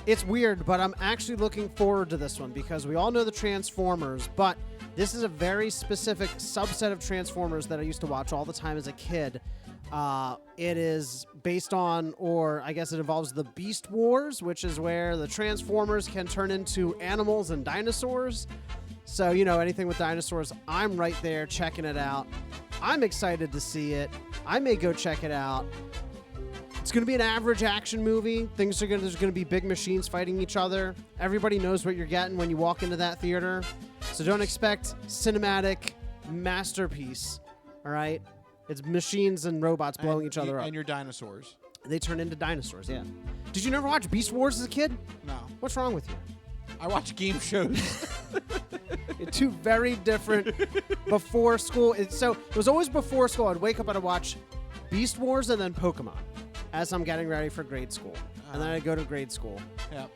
S2: it's weird, but I'm actually looking forward to this one because we all know the Transformers, but this is a very specific subset of Transformers that I used to watch all the time as a kid. It is based on, or I guess it involves the Beast Wars, which is where the Transformers can turn into animals and dinosaurs. So, anything with dinosaurs, I'm right there checking it out. I'm excited to see it. I may go check it out. It's going to be an average action movie. There's going to be big machines fighting each other. Everybody knows what you're getting when you walk into that theater. So don't expect cinematic masterpiece, all right? It's machines and robots blowing each other up.
S1: And your dinosaurs.
S2: They turn into dinosaurs, yeah. Did you never watch Beast Wars as a kid?
S1: No.
S2: What's wrong with you?
S1: I watch game shows.
S2: Two very different before school. It was always before school. I'd wake up and I'd watch Beast Wars and then Pokemon as I'm getting ready for grade school. And then I'd go to grade school.
S1: Yeah.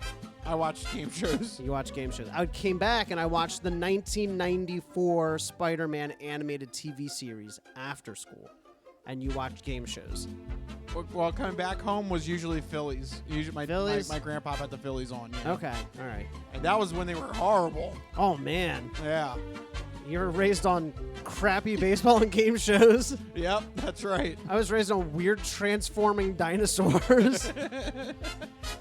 S1: I watched game shows.
S2: You watch game shows. I came back and I watched the 1994 Spider-Man animated TV series after school. And you watched game shows.
S1: Well, coming back home was usually Phillies. Usually my grandpa had the Phillies on. Yeah.
S2: Okay, all right.
S1: And that was when they were horrible.
S2: Oh, man.
S1: Yeah.
S2: You were raised on crappy baseball and game shows?
S1: Yep, that's right.
S2: I was raised on weird transforming dinosaurs.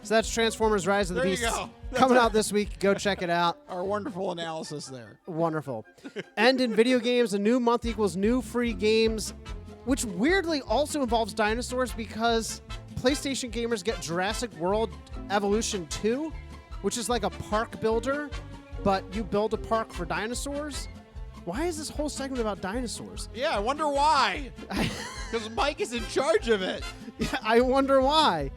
S2: So that's Transformers Rise of the Beasts.
S1: There you go.
S2: Coming out this week. Go check it out.
S1: Our wonderful analysis there.
S2: Wonderful. And in video games, a new month equals new free games, which weirdly also involves dinosaurs because PlayStation gamers get Jurassic World Evolution 2, which is like a park builder, but you build a park for dinosaurs. Why is this whole segment about dinosaurs?
S1: Yeah, I wonder why. Because Mike is in charge of it.
S2: Yeah, I wonder why.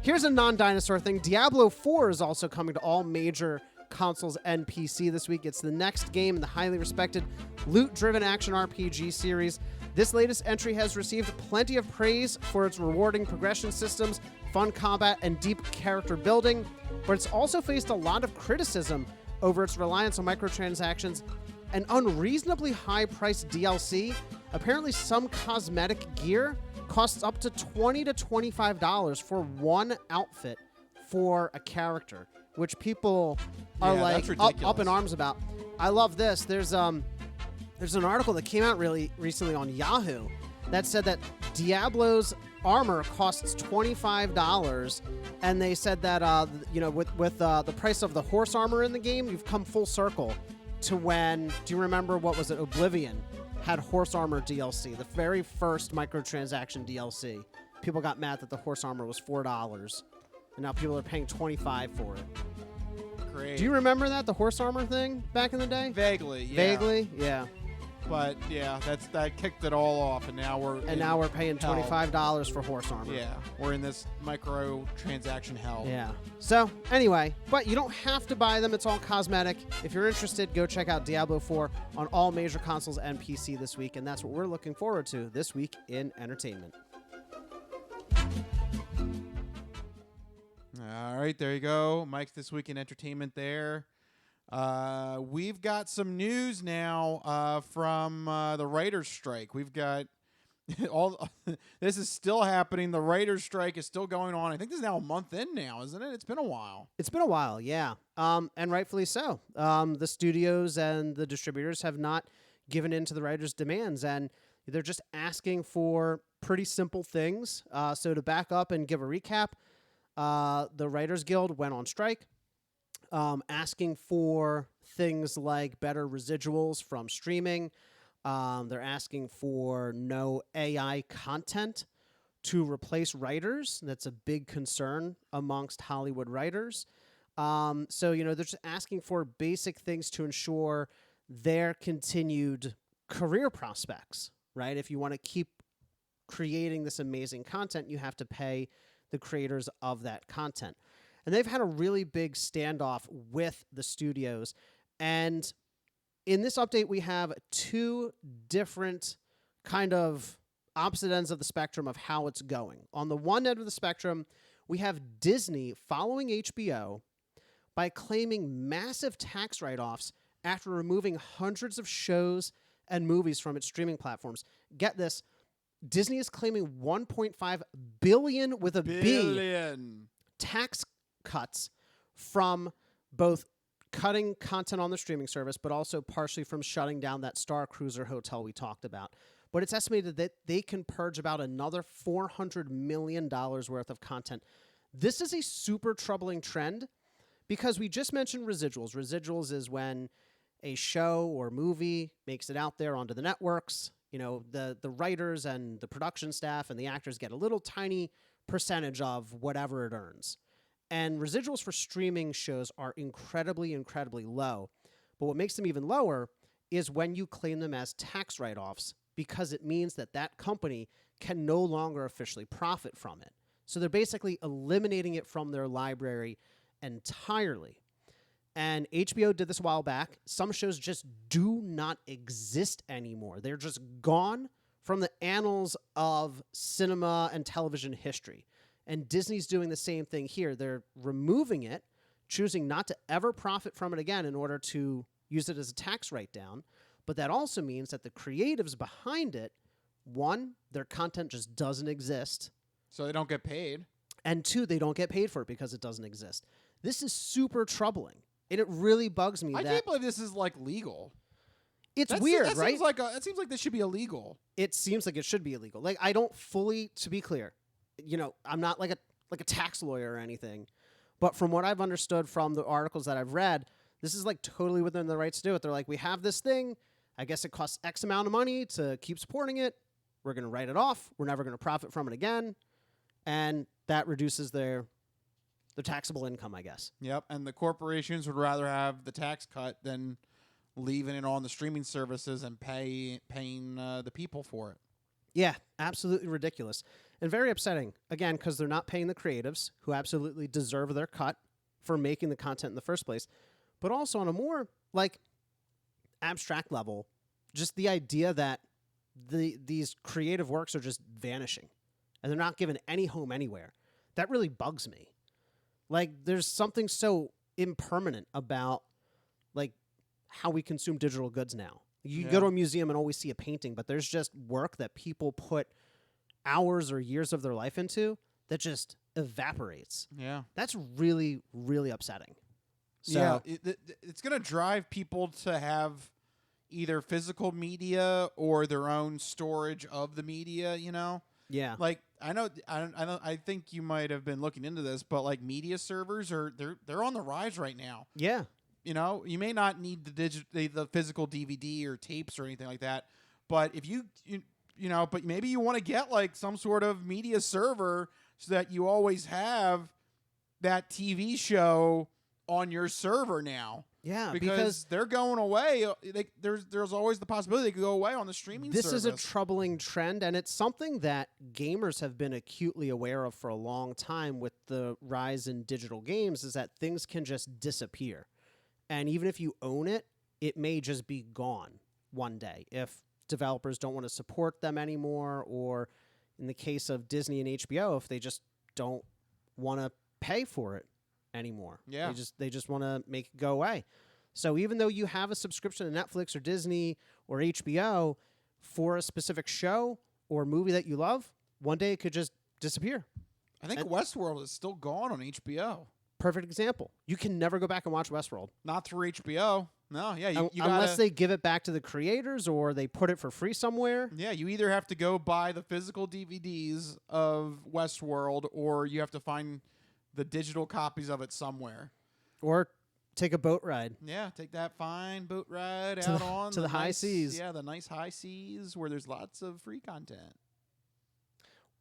S2: Here's a non-dinosaur thing. Diablo 4 is also coming to all major consoles and PC this week. It's the next game in the highly respected loot-driven action RPG series. This latest entry has received plenty of praise for its rewarding progression systems, fun combat, and deep character building, but it's also faced a lot of criticism over its reliance on microtransactions and unreasonably high-priced DLC. Apparently, some cosmetic gear costs up to $20 to $25 for one outfit for a character, which people are up in arms about. I love this. There's an article that came out really recently on Yahoo that said that Diablo's armor costs $25, and they said that with the price of the horse armor in the game, you've come full circle to when, do you remember, what was it, Oblivion had horse armor DLC, the very first microtransaction DLC. People got mad that the horse armor was $4, and now people are paying $25 for it.
S1: Great.
S2: Do you remember that, the horse armor thing back in the day?
S1: Vaguely, yeah.
S2: Vaguely, yeah.
S1: But yeah, that kicked it all off, and now we're
S2: paying $25 for horse armor.
S1: Yeah, we're in this microtransaction hell.
S2: Yeah. So anyway, but you don't have to buy them. It's all cosmetic. If you're interested, go check out Diablo 4 on all major consoles and PC this week, and that's what we're looking forward to this week in entertainment.
S1: All right, there you go, Mike's This Week in Entertainment there. We've got some news now from the writers' strike. We've got this is still happening. The writers' strike is still going on. I think this is now a month in now, isn't it? It's been a while.
S2: It's been a while, yeah. And rightfully so. The studios and the distributors have not given in to the writers' demands, and they're just asking for pretty simple things. So to back up and give a recap, the Writers Guild went on strike. Asking for things like better residuals from streaming. They're asking for no AI content to replace writers. That's a big concern amongst Hollywood writers. So, they're just asking for basic things to ensure their continued career prospects, right? If you want to keep creating this amazing content, you have to pay the creators of that content. And they've had a really big standoff with the studios. And in this update, we have two different kind of opposite ends of the spectrum of how it's going. On the one end of the spectrum, we have Disney following HBO by claiming massive tax write-offs after removing hundreds of shows and movies from its streaming platforms. Get this, Disney is claiming $1.5 billion with a B tax cuts from both cutting content on the streaming service, but also partially from shutting down that Star Cruiser hotel we talked about. But it's estimated that they can purge about another $400 million worth of content. This is a super troubling trend because we just mentioned residuals. Residuals is when a show or movie makes it out there onto the networks. The writers and the production staff and the actors get a little tiny percentage of whatever it earns. And residuals for streaming shows are incredibly, incredibly low. But what makes them even lower is when you claim them as tax write-offs because it means that that company can no longer officially profit from it. So they're basically eliminating it from their library entirely. And HBO did this a while back. Some shows just do not exist anymore. They're just gone from the annals of cinema and television history. And Disney's doing the same thing here. They're removing it, choosing not to ever profit from it again in order to use it as a tax write-down. But that also means that the creatives behind it, one, their content just doesn't exist.
S1: So they don't get paid.
S2: And two, they don't get paid for it because it doesn't exist. This is super troubling. And it really bugs me
S1: I can't believe this is like legal.
S2: It's weird,
S1: that
S2: right?
S1: It seems like this should be illegal.
S2: It seems like it should be illegal. Like, I don't fully, to be clear, I'm not like a tax lawyer or anything. But from what I've understood from the articles that I've read, this is like totally within their rights to do it. They're like, we have this thing. I guess it costs X amount of money to keep supporting it. We're going to write it off. We're never going to profit from it again. And that reduces their taxable income, I guess.
S1: Yep. And the corporations would rather have the tax cut than leaving it on the streaming services and paying the people for it.
S2: Yeah, absolutely ridiculous. And very upsetting, again, because they're not paying the creatives, who absolutely deserve their cut for making the content in the first place. But also on a more, abstract level, just the idea that these creative works are just vanishing and they're not given any home anywhere. That really bugs me. There's something so impermanent about, how we consume digital goods now. You go to a museum and always see a painting, but there's just work that people put hours or years of their life into that just evaporates.
S1: Yeah.
S2: That's really, really upsetting. So,
S1: yeah, it's going to drive people to have either physical media or their own storage of the media,
S2: Yeah.
S1: I think you might have been looking into this, but media servers they're on the rise right now.
S2: Yeah.
S1: You may not need the physical DVD or tapes or anything like that, but if but maybe you want to get some sort of media server so that you always have that TV show on your server now.
S2: Yeah,
S1: because they're going away. There's always the possibility they could go away on the streaming service.
S2: This is a troubling trend, and it's something that gamers have been acutely aware of for a long time with the rise in digital games, is that things can just disappear. And even if you own it, it may just be gone one day if developers don't want to support them anymore, or in the case of Disney and HBO, if they just don't want to pay for it anymore.
S1: Yeah.
S2: They just want to make it go away. So even though you have a subscription to Netflix or Disney or HBO for a specific show or movie that you love, one day it could just disappear.
S1: I think Westworld is still gone on HBO.
S2: Perfect example. You can never go back and watch Westworld.
S1: Not through HBO. No, yeah.
S2: Unless they give it back to the creators or they put it for free somewhere.
S1: Yeah, you either have to go buy the physical DVDs of Westworld or you have to find the digital copies of it somewhere.
S2: Or take a boat ride.
S1: Yeah, take that fine boat ride
S2: to
S1: on
S2: the high seas.
S1: Yeah, the nice high seas where there's lots of free content.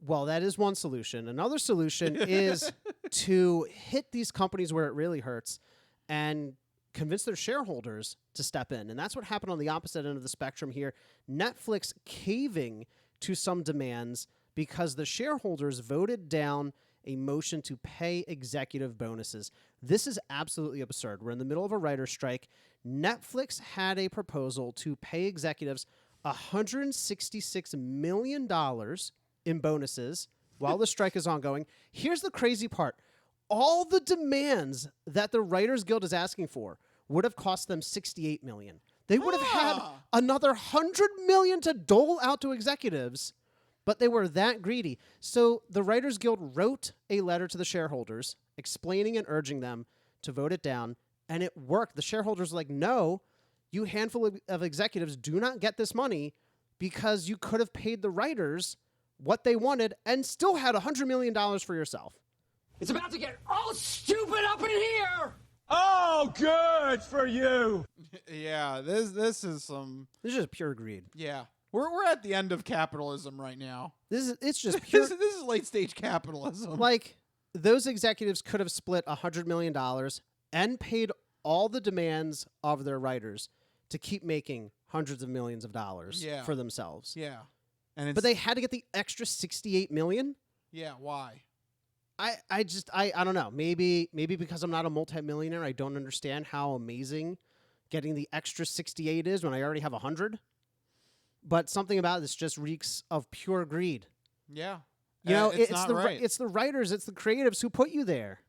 S2: Well, that is one solution. Another solution is to hit these companies where it really hurts and convince their shareholders to step in. And that's what happened on the opposite end of the spectrum here. Netflix caving to some demands because the shareholders voted down a motion to pay executive bonuses. This is absolutely absurd. We're in the middle of a writer's strike. Netflix had a proposal to pay executives $166 million in bonuses while the strike is ongoing. Here's the crazy part. All the demands that the Writers Guild is asking for would have cost them $68 million. They would have had another $100 million to dole out to executives, but they were that greedy. So the Writers Guild wrote a letter to the shareholders explaining and urging them to vote it down, and it worked. The shareholders were like, no, you handful of executives do not get this money because you could have paid the writers what they wanted and still had $100 million for yourself.
S4: It's about to get all stupid up in here!
S12: Oh, good for you!
S1: Yeah, this is some...
S2: This is just pure greed.
S1: Yeah. We're at the end of capitalism right now.
S2: It's just pure...
S1: this is late-stage capitalism.
S2: Those executives could have split $100 million and paid all the demands of their writers to keep making hundreds of millions of dollars for themselves.
S1: Yeah. And
S2: but they had to get the extra $68 million?
S1: Yeah, why?
S2: I don't know. Maybe because I'm not a multimillionaire, I don't understand how amazing getting the extra 68 is when I already have 100. But something about this just reeks of pure greed.
S1: Yeah.
S2: You know, it's
S1: right.
S2: It's the writers, it's the creatives who put you there.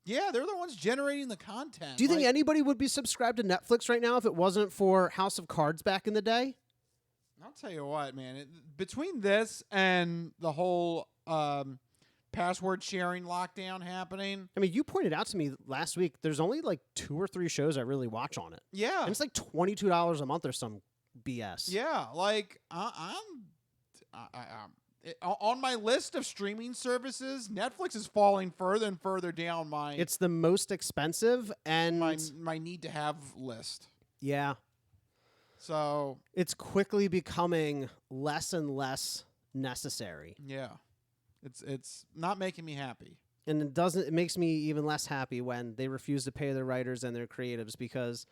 S1: Yeah, they're the ones generating the content.
S2: Do you think anybody would be subscribed to Netflix right now if it wasn't for House of Cards back in the day?
S1: I'll tell you what, man. Between this and the whole password sharing lockdown happening.
S2: I mean, you pointed out to me last week, there's only like 2 or 3 shows I really watch on it.
S1: Yeah.
S2: And it's like $22 a month or some BS.
S1: Yeah, like on my list of streaming services, Netflix is falling further and further down my...
S2: It's the most expensive and...
S1: My need to have list.
S2: Yeah.
S1: So...
S2: It's quickly becoming less and less necessary.
S1: Yeah. It's not making me happy.
S2: And it makes me even less happy when they refuse to pay their writers and their creatives because,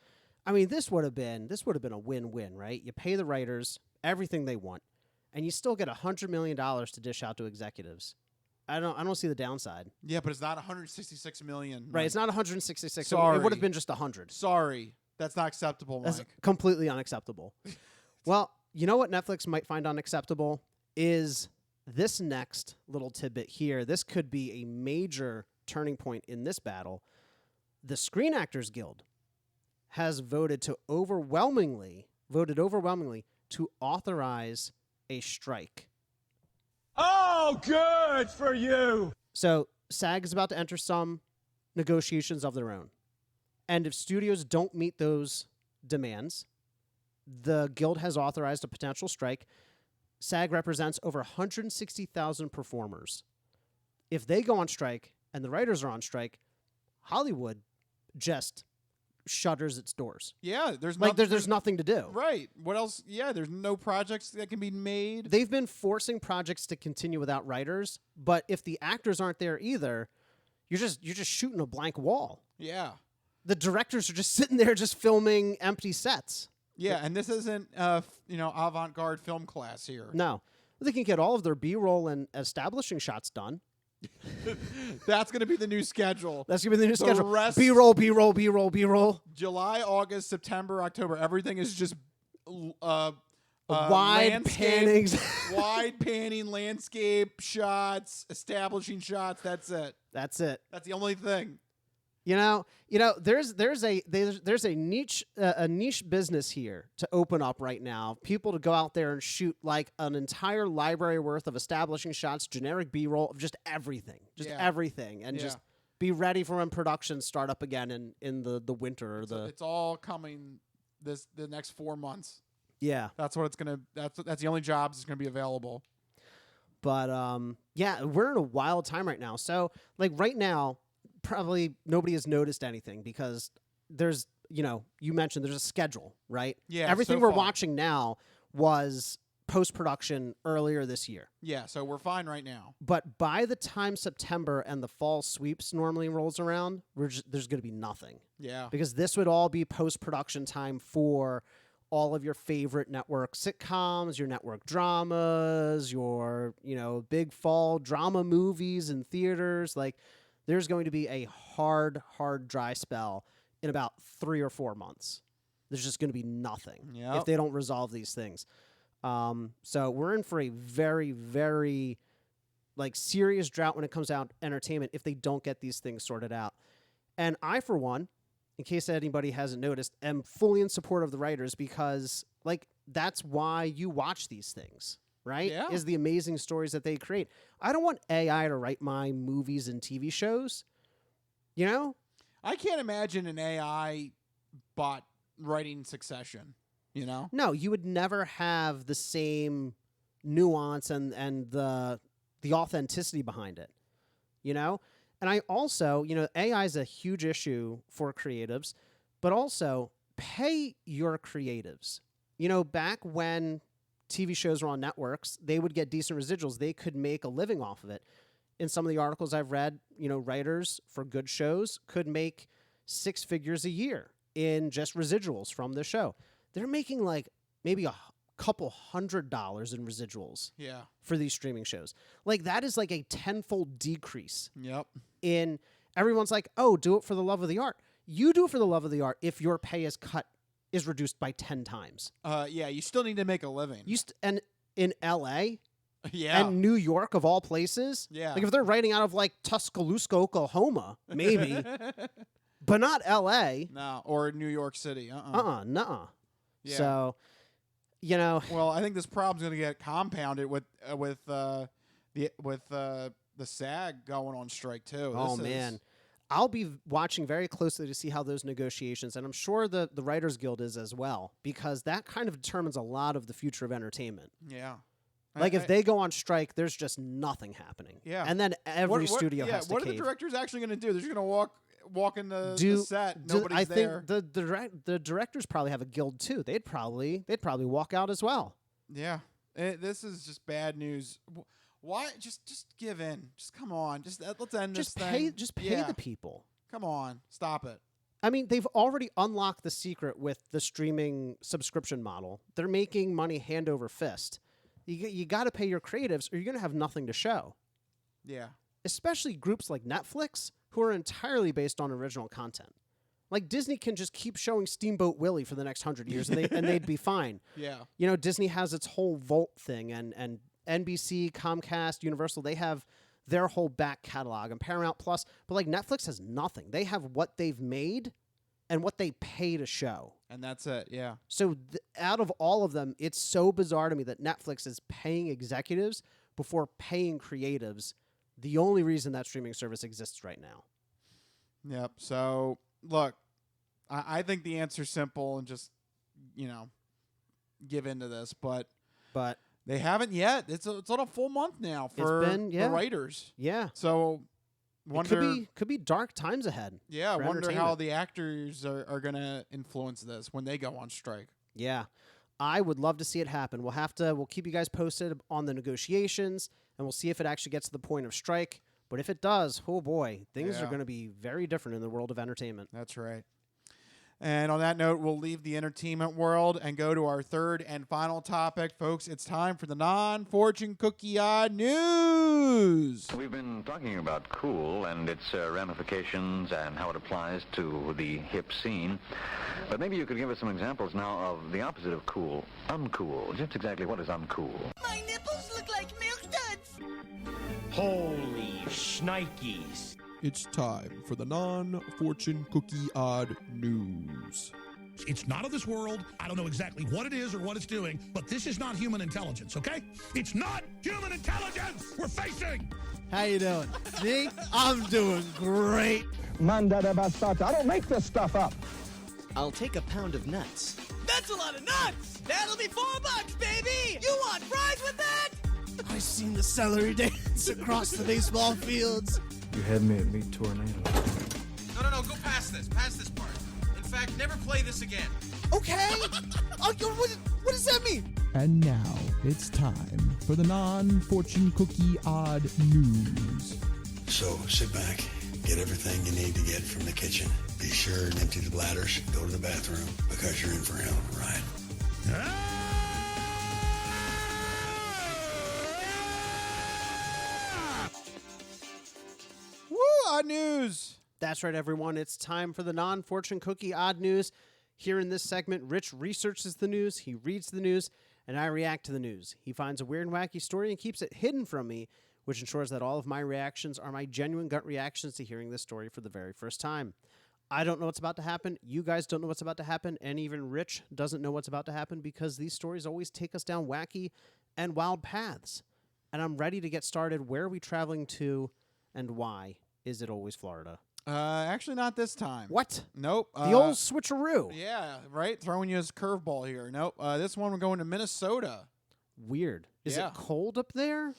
S2: I mean, this would have been a win-win, right? You pay the writers everything they want, and you still get $100 million to dish out to executives. I don't see the downside.
S1: Yeah, but it's not $166 million.
S2: Right, it's not 166.
S1: Sorry.
S2: It would have been just 100.
S1: Sorry. That's not acceptable, Mike.
S2: That's completely unacceptable. Well, you know what Netflix might find unacceptable is this next little tidbit here. This could be a major turning point in this battle. The Screen Actors Guild has voted overwhelmingly to authorize a strike.
S12: Oh, good for you.
S2: So SAG is about to enter some negotiations of their own. And if studios don't meet those demands, the guild has authorized a potential strike. SAG represents over 160,000 performers. If they go on strike and the writers are on strike, Hollywood just shutters its doors.
S1: Yeah, there's
S2: nothing to do.
S1: Right. What else? Yeah, there's no projects that can be made.
S2: They've been forcing projects to continue without writers, but if the actors aren't there either, you're just shooting a blank wall.
S1: Yeah.
S2: The directors are just sitting there just filming empty sets.
S1: Yeah, and this isn't avant-garde film class here.
S2: No. They can get all of their B-roll and establishing shots done.
S1: That's going to be the new schedule.
S2: That's going to be the new schedule.
S1: Rest,
S2: B-roll, B-roll, B-roll, B-roll.
S1: July, August, September, October. Everything is just
S2: wide
S1: pannings. Wide panning landscape shots, establishing shots. That's it.
S2: That's it.
S1: That's the only thing.
S2: You know, there's a niche business here to open up right now. People to go out there and shoot like an entire library worth of establishing shots, generic B-roll of just everything, and just be ready for when productions start up again in the winter or
S1: It's all coming the next 4 months.
S2: Yeah,
S1: that's what it's gonna. That's the only jobs that's gonna be available.
S2: But yeah, we're in a wild time right now. So like right now, probably nobody has noticed anything because there's, you mentioned there's a schedule, right?
S1: Yeah.
S2: Everything we're watching now was post-production earlier this year.
S1: Yeah, so we're fine right now.
S2: But by the time September and the fall sweeps normally rolls around, there's going to be nothing.
S1: Yeah.
S2: Because this would all be post-production time for all of your favorite network sitcoms, your network dramas, your, big fall drama movies in theaters. Like, there's going to be a hard dry spell in about 3 or 4 months. There's just going to be nothing if they don't resolve these things. So we're in for a very, very serious drought when it comes out entertainment if they don't get these things sorted out. And I, for one, in case anybody hasn't noticed, am fully in support of the writers because that's why you watch these things. Right?
S1: Yeah.
S2: Is the amazing stories that they create. I don't want AI to write my movies and TV shows.
S1: I can't imagine an AI bot writing Succession.
S2: No, you would never have the same nuance and the authenticity behind it. And I also, AI is a huge issue for creatives, but also pay your creatives. Back when TV shows were on networks, they would get decent residuals. They could make a living off of it. In some of the articles I've read, writers for good shows could make 6 figures a year in just residuals from the show. they're making like maybe a couple $100 in residuals for these streaming shows. Like that is like a tenfold decrease.
S1: Yep.
S2: In everyone's like, oh, do it for the love of the art. You do it for the love of the art if your pay is reduced by 10 times.
S1: Yeah, you still need to make a living.
S2: And in LA
S1: Yeah.
S2: and New York of all places.
S1: Yeah.
S2: Like if they're writing out of like Tuscaloosa, Oklahoma, maybe, but not LA.
S1: No, or New York City.
S2: Nuh-uh.
S1: Yeah.
S2: So, you know.
S1: Well, I think this problem's going to get compounded with the SAG going on strike too.
S2: Oh man. I'll be watching very closely to see how those negotiations, and I'm sure the Writers Guild is as well, because that kind of determines a lot of the future of entertainment.
S1: Yeah.
S2: Like if they go on strike, there's just nothing happening.
S1: Yeah.
S2: And then every studio has to
S1: What are
S2: cave.
S1: the directors actually going to do? They're just going to walk in the set. Nobody's there.
S2: I think the directors probably have a guild too. They'd probably walk out as well.
S1: Yeah. This is just bad news. Why? Just give in. Just come on. Let's end this thing.
S2: Just pay the people.
S1: Come on. Stop it.
S2: I mean, they've already unlocked the secret with the streaming subscription model. They're making money hand over fist. You got to pay your creatives or you're going to have nothing to show.
S1: Yeah.
S2: Especially groups like Netflix who are entirely based on original content. Like Disney can just keep showing Steamboat Willie for the next 100 years and they'd be fine.
S1: Yeah.
S2: You know, Disney has its whole Vault thing and NBC, Comcast, Universal, they have their whole back catalog and Paramount Plus, but like Netflix has nothing. They have what they've made and what they pay to show.
S1: And that's it, yeah.
S2: So out of all of them, it's so bizarre to me that Netflix is paying executives before paying creatives. The only reason that streaming service exists right now.
S1: Yep. So, look, I think the answer's simple and just, give into this. But they haven't yet. It's on a full month now for the writers.
S2: Yeah.
S1: So,
S2: could be dark times ahead.
S1: Yeah, I wonder how the actors are going to influence this when they go on strike.
S2: Yeah. I would love to see it happen. We'll keep you guys posted on the negotiations, and we'll see if it actually gets to the point of strike. But if it does, oh boy, things are going to be very different in the world of entertainment.
S1: That's right. And on that note, we'll leave the entertainment world and go to our third and final topic. Folks, it's time for the non-fortune cookie odd news.
S13: We've been talking about cool and its ramifications and how it applies to the hip scene. But maybe you could give us some examples now of the opposite of cool, uncool. Just exactly what is uncool?
S14: My nipples look like milk duds.
S12: Holy shnikes.
S15: It's time for the non-fortune cookie odd news.
S16: It's not of this world. I don't know exactly what it is or what it's doing, but this is not human intelligence, okay? It's not human intelligence we're facing.
S17: How you doing? Me? I'm doing great.
S10: Manda de bastata. I don't make this stuff up.
S17: I'll take a pound of nuts.
S14: That's a lot of nuts. That'll be $4, baby. You want fries with that?
S17: I seen the celery dance across the baseball fields.
S11: You had me at Meat Tornado.
S18: No, go past this. Past this part. In fact, never play this again.
S17: Okay. What does that mean?
S6: And now it's time for the non-fortune cookie odd news.
S19: So sit back, get everything you need to get from the kitchen. Be sure and empty the bladders. Go to the bathroom because you're in for a hell of a ride.
S1: Odd news.
S2: That's right, everyone. It's time for the non-fortune cookie odd news. Here in this segment, Rich researches the news, he reads the news, and I react to the news. He finds a weird and wacky story and keeps it hidden from me, which ensures that all of my reactions are my genuine gut reactions to hearing this story for the very first time. I don't know what's about to happen. You guys don't know what's about to happen. And even Rich doesn't know what's about to happen because these stories always take us down wacky and wild paths. And I'm ready to get started. Where are we traveling to and why? Is it always Florida?
S1: Actually, not this time.
S2: What?
S1: Nope.
S2: The old switcheroo.
S1: Yeah, right? Throwing you as a curveball here. Nope. This one we're going to Minnesota.
S2: Weird. Is it cold up there?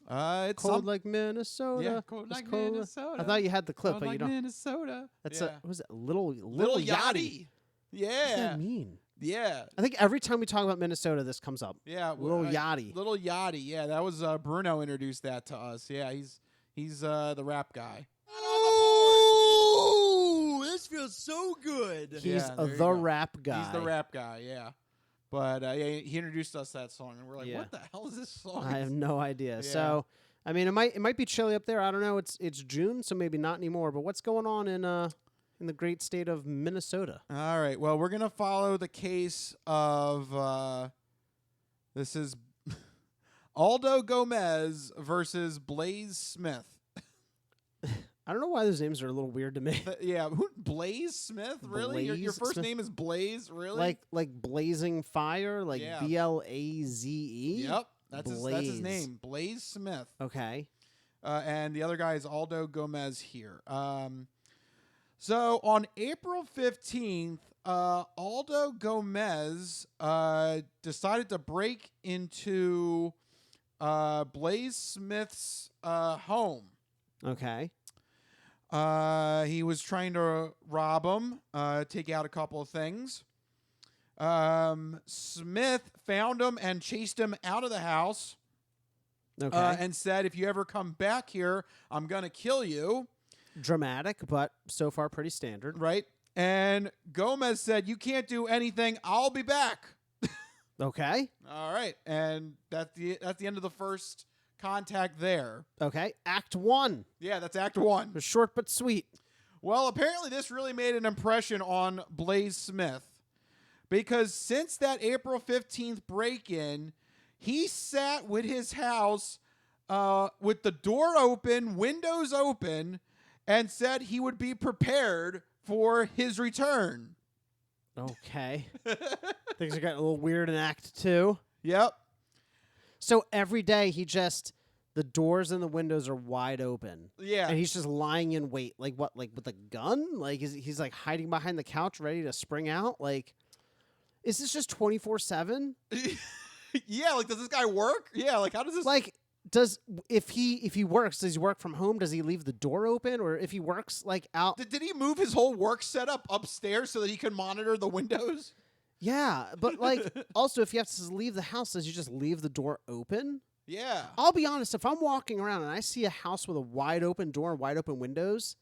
S1: It's
S2: cold like Minnesota.
S1: Yeah, cold like Minnesota.
S2: I thought you had the clip,
S1: cold
S2: but
S1: like
S2: you don't.
S1: Minnesota.
S2: That's
S1: yeah.
S2: What was it? Little
S1: Yachty. Yeah.
S2: What does that mean?
S1: Yeah.
S2: I think every time we talk about Minnesota, this comes up.
S1: Yeah.
S2: Little Yachty.
S1: Little Yachty. Yeah, that was Bruno introduced that to us. Yeah, he's the rap guy.
S17: Oh, this feels so good.
S2: He's the rap guy.
S1: He's the rap guy, yeah. But yeah, he introduced us to that song, and we're like,
S2: Yeah.
S1: "What the hell is this song?"
S2: I have no idea.
S1: Yeah.
S2: So, I mean, it might be chilly up there. I don't know. It's June, so maybe not anymore. But what's going on in the great state of Minnesota?
S1: All right. Well, we're gonna follow the case of this is Aldo Gomez versus Blaze Smith.
S2: I don't know why those names are a little weird to me.
S1: Yeah, Blaze Smith? Really? Your
S2: Blaze
S1: first
S2: Smith?
S1: name is Blaze? Really?
S2: Like blazing fire, like
S1: Yeah.
S2: BLAZE.
S1: Yep, that's his name, Blaze Smith.
S2: Okay.
S1: And the other guy is Aldo Gomez here. So on April 15th, Aldo Gomez decided to break into Blaze Smith's home.
S2: Okay.
S1: He was trying to rob him, take out a couple of things. Smith found him and chased him out of the house.
S2: Okay.
S1: And said, "If you ever come back here, I'm going to kill you."
S2: Dramatic, but so far pretty standard.
S1: Right. And Gomez said, "You can't do anything. I'll be back."
S2: Okay.
S1: All right. And that's the end of the first contact there.
S2: Okay. Act 1.
S1: Yeah, that's Act 1.
S2: Short but sweet.
S1: Well, apparently this really made an impression on Blaze Smith, because since that April 15th break-in, he sat with his house with the door open, windows open, and said he would be prepared for his return.
S2: Okay. Things are getting a little weird in Act 2.
S1: Yep.
S2: So every day the doors and the windows are wide open.
S1: Yeah.
S2: And he's just lying in wait. Like what? Like with a gun? Like he's like hiding behind the couch ready to spring out? Like, is this just 24/7?
S1: Yeah, like, does this guy work? Yeah, like, how does this...
S2: Like, if he works, does he work from home? Does he leave the door open? Or if he works, like, out...
S1: Did he move his whole work setup upstairs so that he can monitor the windows?
S2: Yeah, but, like, also, if you have to leave the house, does you just leave the door open?
S1: Yeah.
S2: I'll be honest, if I'm walking around and I see a house with a wide open door and wide open windows,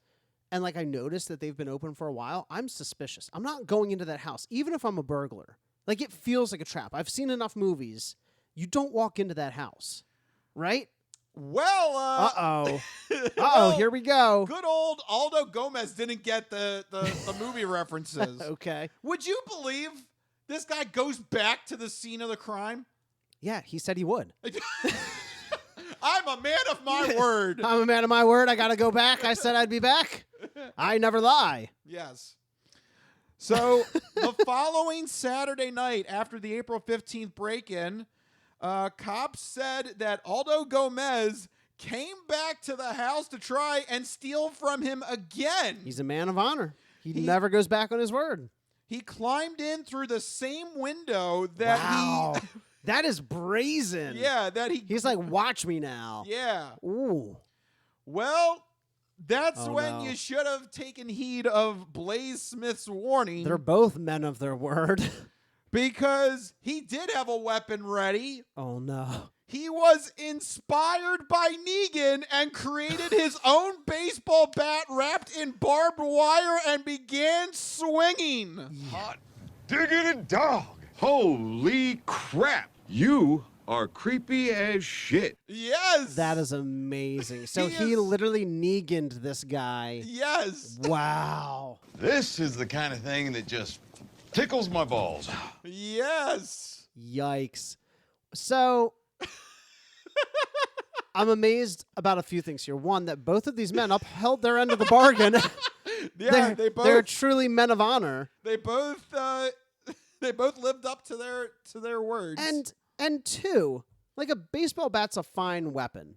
S2: and, like, I notice that they've been open for a while, I'm suspicious. I'm not going into that house, even if I'm a burglar. Like, it feels like a trap. I've seen enough movies. You don't walk into that house, right?
S1: Well,
S2: Uh-oh. Uh-oh, here we go.
S1: Good old Aldo Gomez didn't get the movie references.
S2: Okay.
S1: Would you believe this guy goes back to the scene of the crime?
S2: Yeah, he said he would.
S1: I'm a man of my word.
S2: I'm a man of my word. I got to go back. I said I'd be back. I never lie.
S1: Yes. So the following Saturday night after the April 15th break-in, cops said that Aldo Gomez came back to the house to try and steal from him again.
S2: He's a man of honor. He never goes back on his word.
S1: He climbed in through the same window that
S2: wow. That is brazen.
S1: Yeah,
S2: He's like, watch me now.
S1: Yeah.
S2: Ooh.
S1: Well, that's when you should have taken heed of Blaze Smith's warning.
S2: They're both men of their word.
S1: Because he did have a weapon ready.
S2: Oh, no.
S1: He was inspired by Negan and created his own baseball bat wrapped in barbed wire and began swinging.
S8: Hot diggity dog. Holy crap. You are creepy as shit.
S1: Yes.
S2: That is amazing. So he literally Negan'd this guy.
S1: Yes.
S2: Wow.
S8: This is the kind of thing that just tickles my balls.
S1: Yes.
S2: Yikes. So I'm amazed about a few things here. One, that both of these men upheld their end of the bargain.
S1: Yeah,
S2: they're truly men of honor.
S1: They both lived up to their words.
S2: And two, like a baseball bat's a fine weapon.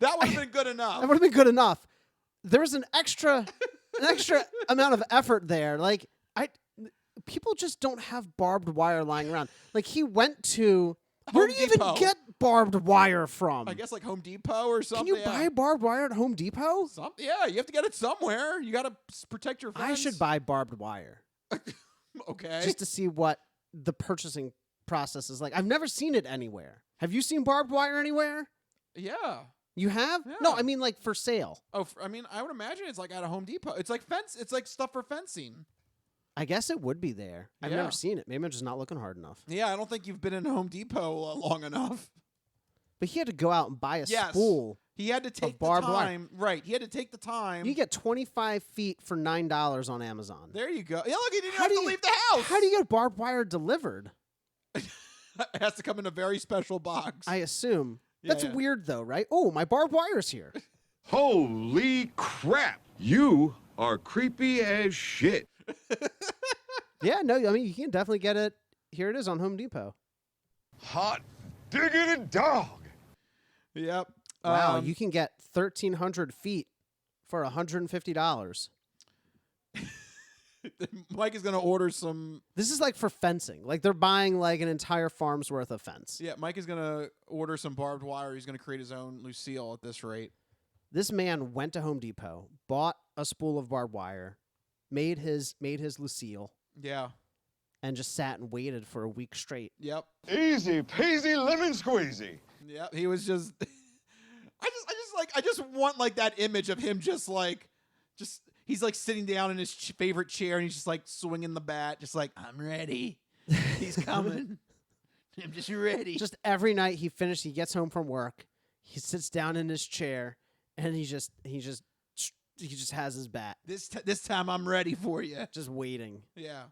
S1: That would have been good enough.
S2: That would have been good enough. There's an extra amount of effort there. Like people just don't have barbed wire lying around. Like he went to where do you even get barbed wire from?
S1: I guess like Home Depot or something.
S2: Can you buy barbed wire at Home Depot?
S1: Yeah, you have to get it somewhere. You got to protect your fence.
S2: I should buy barbed wire.
S1: Okay.
S2: Just to see what the purchasing process is like. I've never seen it anywhere. Have you seen barbed wire anywhere?
S1: Yeah.
S2: You have?
S1: Yeah.
S2: No, I mean like for sale.
S1: Oh, I mean, I would imagine it's like at a Home Depot. It's like stuff for fencing.
S2: I guess it would be there. I've
S1: Yeah.
S2: never seen it. Maybe I'm just not looking hard enough.
S1: Yeah, I don't think you've been in Home Depot long enough.
S2: But he had to go out and buy a
S1: Yes.
S2: spool.
S1: He had to take the
S2: barbed wire.
S1: time. Right. He had to take the time.
S2: You get 25 feet for $9 on Amazon.
S1: There you go. Yeah, look, he didn't have to leave the house.
S2: How do you get barbed wire delivered?
S1: It has to come in a very special box.
S2: I assume. That's
S1: yeah.
S2: weird, though, right? Oh, my barbed wire's here.
S8: Holy crap! You are creepy as shit.
S2: Yeah, no, I mean, you can definitely get it. Here it is on Home Depot.
S8: Hot diggity dog.
S1: Yep.
S2: Wow, you can get 1,300 feet for $150.
S1: Mike is going to order some.
S2: This is like for fencing. Like they're buying like an entire farm's worth of fence.
S1: Yeah, Mike is going to order some barbed wire. He's going to create his own Lucille at this rate.
S2: This man went to Home Depot, bought a spool of barbed wire, made his Lucille.
S1: Yeah.
S2: And just sat and waited for a week straight.
S1: Yep.
S8: Easy peasy lemon squeezy.
S1: Yep. He was just. I just want like that image of him just he's like sitting down in his favorite chair and he's just like swinging the bat, just like, I'm ready. He's coming. I'm just ready.
S2: Just every night he gets home from work, he sits down in his chair and he just has his bat.
S1: This time I'm ready for you.
S2: Just waiting.
S1: Yeah.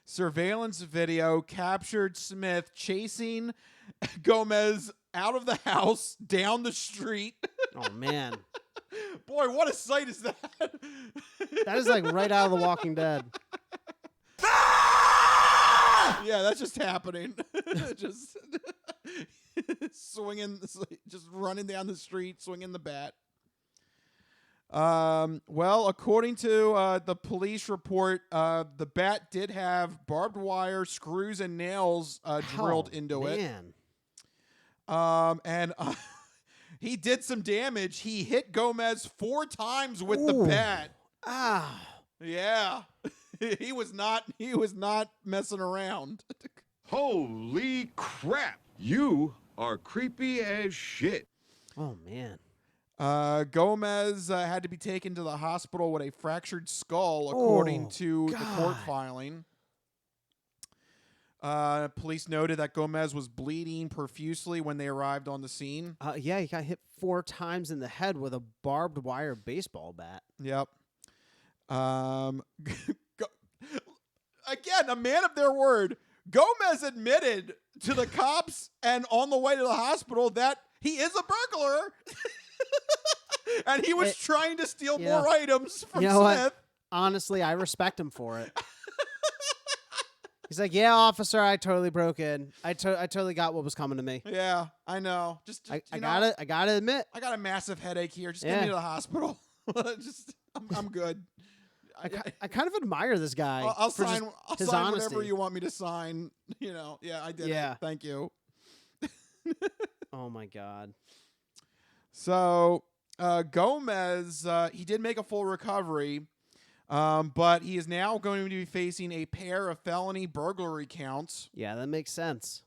S1: Surveillance video captured Smith chasing Gomez out of the house down the street.
S2: Oh man.
S1: Boy, what a sight is that?
S2: That is like right out of The Walking Dead.
S1: Yeah, that's just happening. Just swinging, just running down the street, swinging the bat. Well, according to the police report, the bat did have barbed wire, screws, and nails drilled into it. And he did some damage. He hit Gomez 4 times with the bat.
S2: Ah.
S1: Yeah. He was not messing around.
S8: Holy crap! You are creepy as shit.
S2: Oh man.
S1: Gomez had to be taken to the hospital with a fractured skull, according to the court filing. Police noted that Gomez was bleeding profusely when they arrived on the scene.
S2: Yeah, he got hit 4 times in the head with a barbed wire baseball bat.
S1: Yep. Again, a man of their word. Gomez admitted to the cops and on the way to the hospital that he is a burglar. And he was trying to steal more items from Smith.
S2: What? Honestly, I respect him for it. He's like, yeah, officer, I totally broke in. I totally got what was coming to me.
S1: Yeah, I know.
S2: I gotta admit.
S1: I got a massive headache here. Just get me to the hospital. I'm good.
S2: I kind of admire this guy.
S1: I'll
S2: for
S1: sign
S2: his honesty.
S1: whatever you want me to sign. Yeah, I did it. Thank you.
S2: Oh my God.
S1: So Gomez, he did make a full recovery, but he is now going to be facing a pair of felony burglary counts.
S2: Yeah, that makes sense.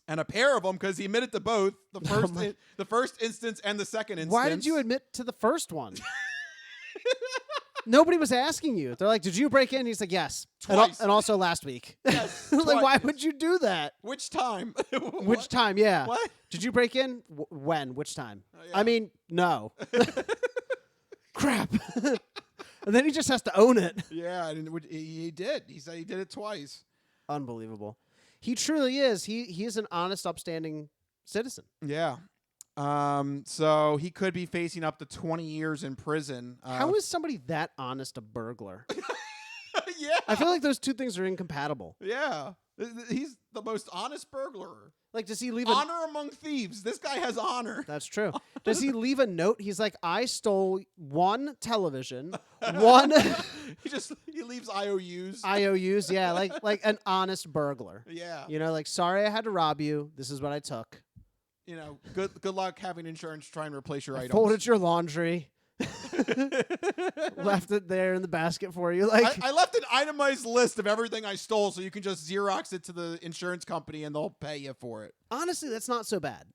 S1: And a pair of them because he admitted to both the first instance and the second instance.
S2: Why did you admit to the first one? Nobody was asking you. They're like, did you break in? He's like, yes.
S1: Twice.
S2: And also last week.
S1: Yes,
S2: like, why would you do that?
S1: Which time?
S2: Which time? Yeah.
S1: What?
S2: Did you break in? When? Which time?
S1: Yeah.
S2: I mean, no. Crap. And then he just has to own it.
S1: Yeah, and he did. He said he did it twice.
S2: Unbelievable. He truly is. He is an honest, upstanding citizen.
S1: Yeah. So he could be facing up to 20 years in prison.
S2: How is somebody that honest a burglar?
S1: Yeah.
S2: I feel like those two things are incompatible.
S1: Yeah. He's the most honest burglar.
S2: Like, does he leave
S1: honor among thieves? This guy has honor.
S2: That's true. Does he leave a note? He's like, I stole 1 television, 1.
S1: He leaves IOUs.
S2: IOUs, yeah, like an honest burglar.
S1: Yeah.
S2: Like, sorry I had to rob you. This is what I took.
S1: Good luck having insurance to try and replace your items.
S2: Folded your laundry. Left it there in the basket for you. Like
S1: I left an itemized list of everything I stole, so you can just Xerox it to the insurance company and they'll pay you for it.
S2: Honestly, that's not so bad.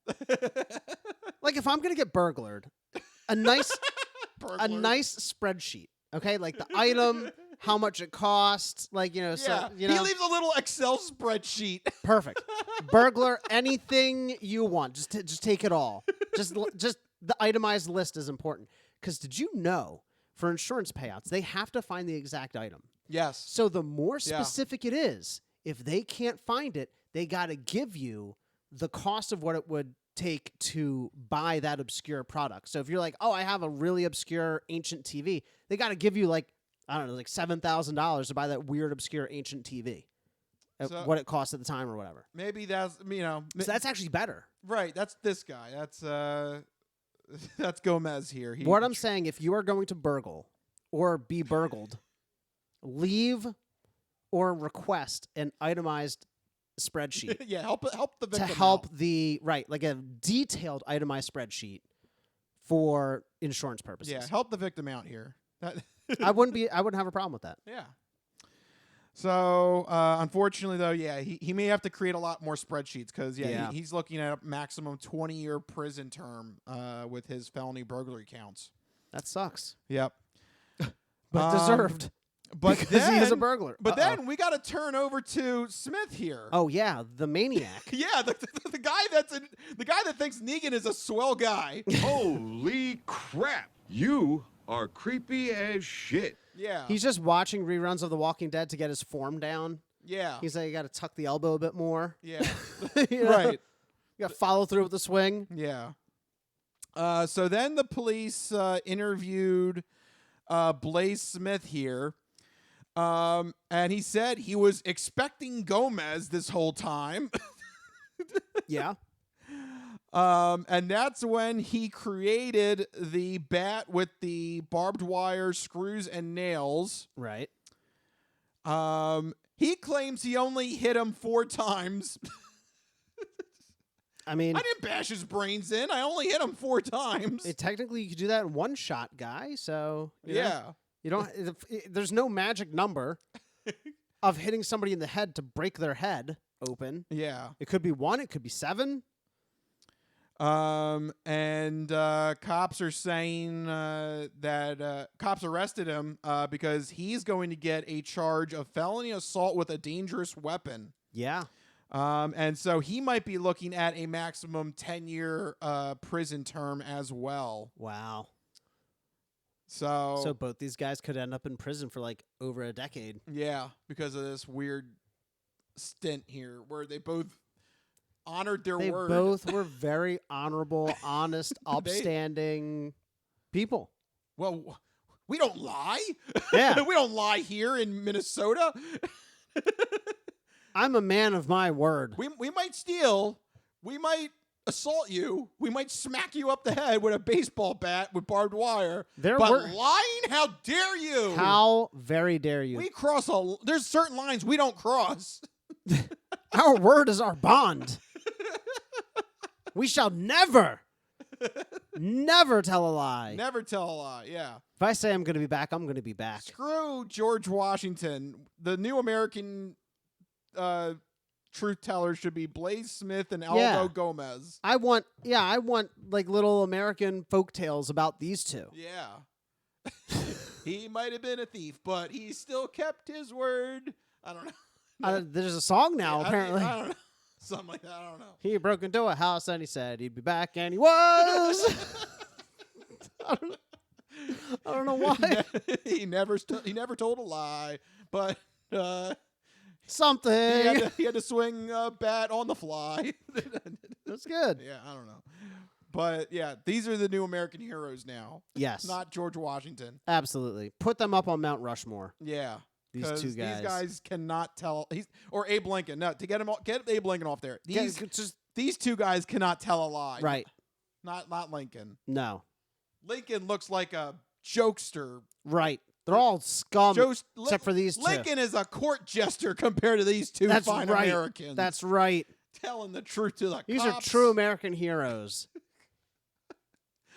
S2: Like if I'm gonna get burglared, a nice spreadsheet. Okay, like the item, how much it costs. Like,
S1: Yeah.
S2: so,
S1: He leaves a little Excel spreadsheet.
S2: Perfect. Burglar, anything you want. Just take it all. Just the itemized list is important. Because did you know, for insurance payouts, they have to find the exact item.
S1: Yes.
S2: So the more specific it is, if they can't find it, they got to give you the cost of what it would take to buy that obscure product. So if you're like, oh, I have a really obscure ancient TV, they got to give you like, I don't know, like $7,000 to buy that weird obscure ancient TV.
S1: So,
S2: what it cost at the time or whatever.
S1: Maybe that's,
S2: So that's actually better.
S1: Right. That's this guy. That's Gomez here.
S2: What I'm saying, if you are going to burgle or be burgled, leave or request an itemized spreadsheet.
S1: Yeah, help the victim
S2: to help
S1: out.
S2: Like a detailed itemized spreadsheet for insurance purposes.
S1: Yeah, help the victim out here.
S2: I wouldn't have a problem with that.
S1: Yeah. So, unfortunately, though, he may have to create a lot more spreadsheets because, he's looking at a maximum 20-year prison term with his felony burglary counts.
S2: That sucks.
S1: Yep.
S2: But deserved.
S1: But
S2: because he is a burglar.
S1: But then we got to turn over to Smith here.
S2: Oh yeah, the maniac.
S1: Yeah, the guy the guy that thinks Negan is a swell guy.
S20: Holy crap! You are creepy as shit.
S1: Yeah.
S2: He's just watching reruns of The Walking Dead to get his form down.
S1: Yeah.
S2: He's like, you got to tuck the elbow a bit more.
S1: Yeah.
S2: Right. You got to follow through with the swing.
S1: Yeah. So then the police interviewed Blaze Smith here. And he said he was expecting Gomez this whole time.
S2: Yeah.
S1: And that's when he created the bat with the barbed wire screws and nails.
S2: Right.
S1: He claims he only hit him 4 times.
S2: I mean,
S1: I didn't bash his brains in. I only hit him 4 times.
S2: Technically, you could do that in one shot, guy. So
S1: yeah.
S2: You don't. There's no magic number of hitting somebody in the head to break their head open.
S1: Yeah.
S2: It could be 1. It could be 7.
S1: And cops are saying that cops arrested him because he's going to get a charge of felony assault with a dangerous weapon.
S2: Yeah.
S1: And so he might be looking at a maximum 10-year prison term as well.
S2: Wow.
S1: So
S2: both these guys could end up in prison for like over a decade.
S1: Yeah, because of this weird stint here where they both honored their word.
S2: They both were very honorable, honest, upstanding people.
S1: Well, we don't lie.
S2: Yeah.
S1: We don't lie here in Minnesota.
S2: I'm a man of my word.
S1: We might steal. We might assault you. We might smack you up the head with a baseball bat with barbed wire. But lying? How dare you?
S2: How very dare you?
S1: We cross there's certain lines we don't cross.
S2: Our word is our bond. We shall never tell a lie.
S1: Never tell a lie, yeah.
S2: If I say I'm going to be back, I'm going to be back.
S1: Screw George Washington. The new American truth tellers should be Blaze Smith and Aldo Gomez.
S2: I want like little American folk tales about these two.
S1: Yeah. He might have been a thief, but he still kept his word. I don't know.
S2: There's a song now, apparently.
S1: I don't know. Something like that. I don't know.
S2: He broke into a house and he said he'd be back, and he was. I don't know why.
S1: He never told a lie, but
S2: something.
S1: He had to swing a bat on the fly.
S2: That's good.
S1: Yeah, I don't know. But yeah, these are the new American heroes now.
S2: Yes.
S1: Not George Washington.
S2: Absolutely. Put them up on Mount Rushmore.
S1: Yeah.
S2: These two guys.
S1: These guys cannot tell. Or Abe Lincoln. No, to get Abe Lincoln off there. These two guys cannot tell a lie.
S2: Right.
S1: Not Lincoln.
S2: No.
S1: Lincoln looks like a jokester.
S2: Right. They're all scum except for these two.
S1: Lincoln is a court jester compared to these two fine Americans.
S2: That's right.
S1: Telling the truth to the
S2: These
S1: cops.
S2: are true American heroes.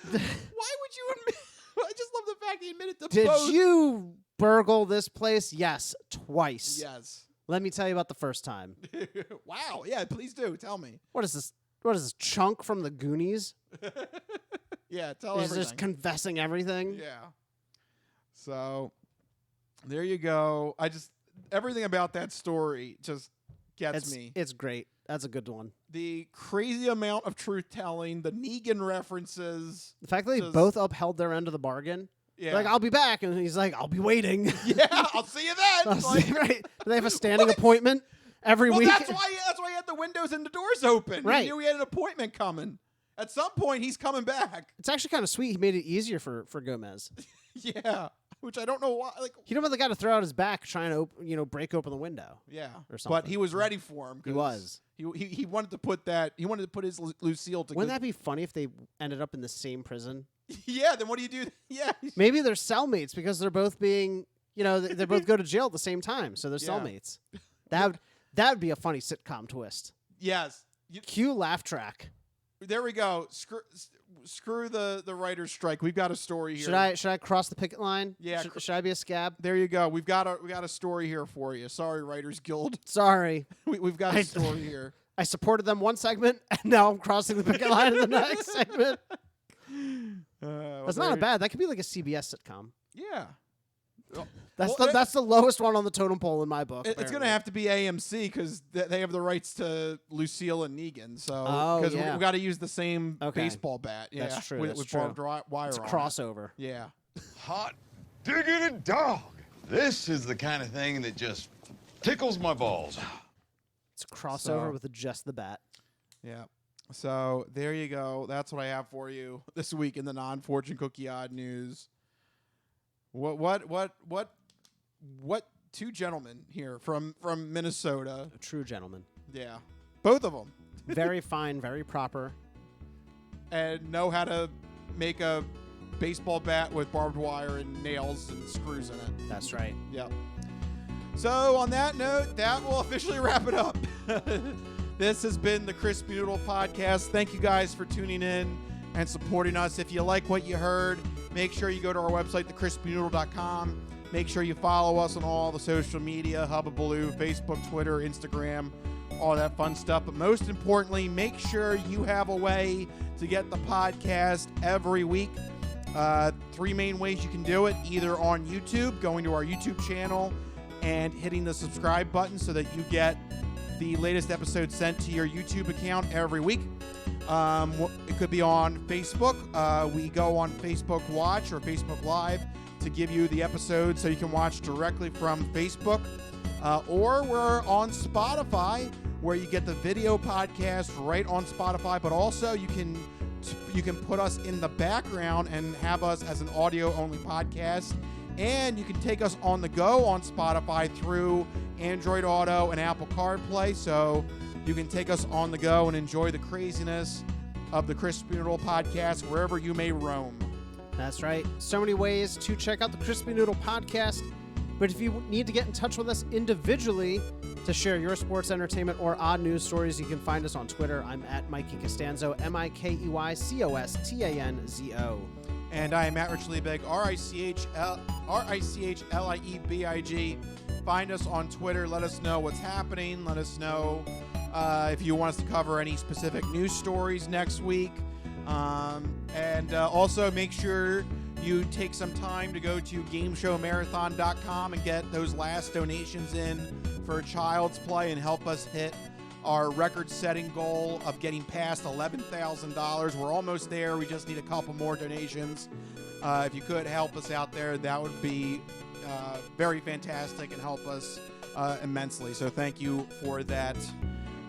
S1: Why would you admit? I just love the fact he admitted to
S2: Did
S1: both.
S2: you burgle this place? Yes, twice.
S1: Yes.
S2: Let me tell you about the first time.
S1: Wow. Yeah, please do. Tell me.
S2: What is this? What is this? Chunk from the Goonies?
S1: Yeah, tell
S2: He's
S1: everything.
S2: just confessing everything.
S1: Yeah. So, There you go. Everything about that story just gets me.
S2: It's great. That's a good one.
S1: The crazy amount of truth telling, the Negan references.
S2: The fact that they both upheld their end of the bargain.
S1: Yeah.
S2: Like, I'll be back. And he's like, I'll be waiting.
S1: Yeah, I'll see you then.
S2: Right. They have a standing appointment every week.
S1: That's why he had the windows and the doors open.
S2: Right.
S1: He knew he had an appointment coming. At some point, he's coming back.
S2: It's actually kind of sweet. He made it easier for Gomez.
S1: Yeah, which I don't know why. Like,
S2: he didn't want the guy to throw out his back trying to break open the window.
S1: Yeah,
S2: or something.
S1: But he was ready for him.
S2: He was.
S1: He wanted to put that. He wanted to put his Lucille to.
S2: Wouldn't that be funny if they ended up in the same prison?
S1: Yeah. Then what do you do? Yeah.
S2: Maybe they're cellmates because they're both being. They both go to jail at the same time, so they're cellmates. That would be a funny sitcom twist.
S1: Yes.
S2: Cue laugh track.
S1: There we go. Screw the writer's strike. We've got a story here.
S2: Should I cross the picket line?
S1: Yeah.
S2: Should I be a scab?
S1: There you go. We got a story here for you. Sorry, Writers Guild.
S2: Sorry.
S1: We've got a story here.
S2: I supported them one segment, and now I'm crossing the picket line in the next segment. That's not bad. That could be like a CBS sitcom.
S1: Yeah.
S2: That's the lowest one on the totem pole in my book.
S1: It's going to have to be AMC because they have the rights to Lucille and Negan. So because we've got to use the same baseball bat. Yeah,
S2: that's true.
S1: With barbed wire.
S2: It's a
S1: on
S2: crossover.
S1: It. Yeah.
S20: Hot diggity dog. This is the kind of thing that just tickles my balls.
S2: It's a crossover with just the bat.
S1: Yeah. So there you go. That's what I have for you this week in the non-fortune cookie odd news. What two gentlemen here from Minnesota.
S2: A true gentleman.
S1: Yeah. Both of them.
S2: Very fine, very proper.
S1: And know how to make a baseball bat with barbed wire and nails and screws in it.
S2: That's right.
S1: Yep. So on that note, that will officially wrap it up. This has been the Crispy Noodle Podcast. Thank you guys for tuning in and supporting us. If you like what you heard, make sure you go to our website, thecrispynoodle.com. Make sure you follow us on all the social media, Hubbabaloo, Facebook, Twitter, Instagram, all that fun stuff. But most importantly, make sure you have a way to get the podcast every week. 3 main ways you can do it, either on YouTube, going to our YouTube channel and hitting the subscribe button so that you get the latest episode sent to your YouTube account every week. It could be on Facebook. We go on Facebook Watch or Facebook Live to give you the episode so you can watch directly from Facebook. Or we're on Spotify, where you get the video podcast right on Spotify, but also you can put us in the background and have us as an audio-only podcast. And you can take us on the go on Spotify through Android Auto and Apple CarPlay. So you can take us on the go and enjoy the craziness of the Crispy Noodle Podcast wherever you may roam.
S2: That's right. So many ways to check out the Crispy Noodle Podcast. But if you need to get in touch with us individually to share your sports, entertainment, or odd news stories, you can find us on Twitter. I'm at Mikey Costanzo, MikeyCostanzo.
S1: And I am at Rich Liebig, RichLiebig. Find us on Twitter. Let us know what's happening. Let us know if you want us to cover any specific news stories next week. And also make sure you take some time to go to GameShowMarathon.com and get those last donations in for Child's Play and help us hit our record-setting goal of getting past $11,000. We're almost there. We just need a couple more donations. If you could help us out there, that would be very fantastic and help us immensely. So thank you for that.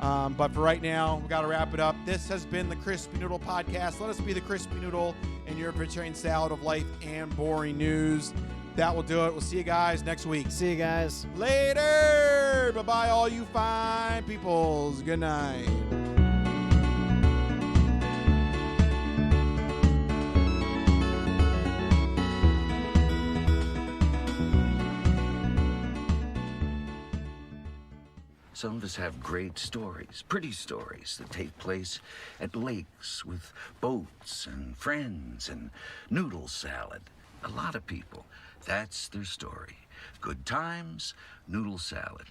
S1: But for right now, we've got to wrap it up. This has been the Crispy Noodle Podcast. Let us be the Crispy Noodle in your vegetarian salad of life and boring news. That will do it. We'll see you guys next week.
S2: See you guys.
S1: Later. Bye-bye, all you fine peoples. Good night.
S8: Some of us have great stories, pretty stories that take place at lakes with boats and friends and noodle salad. A lot of people, that's their story. Good times, noodle salad.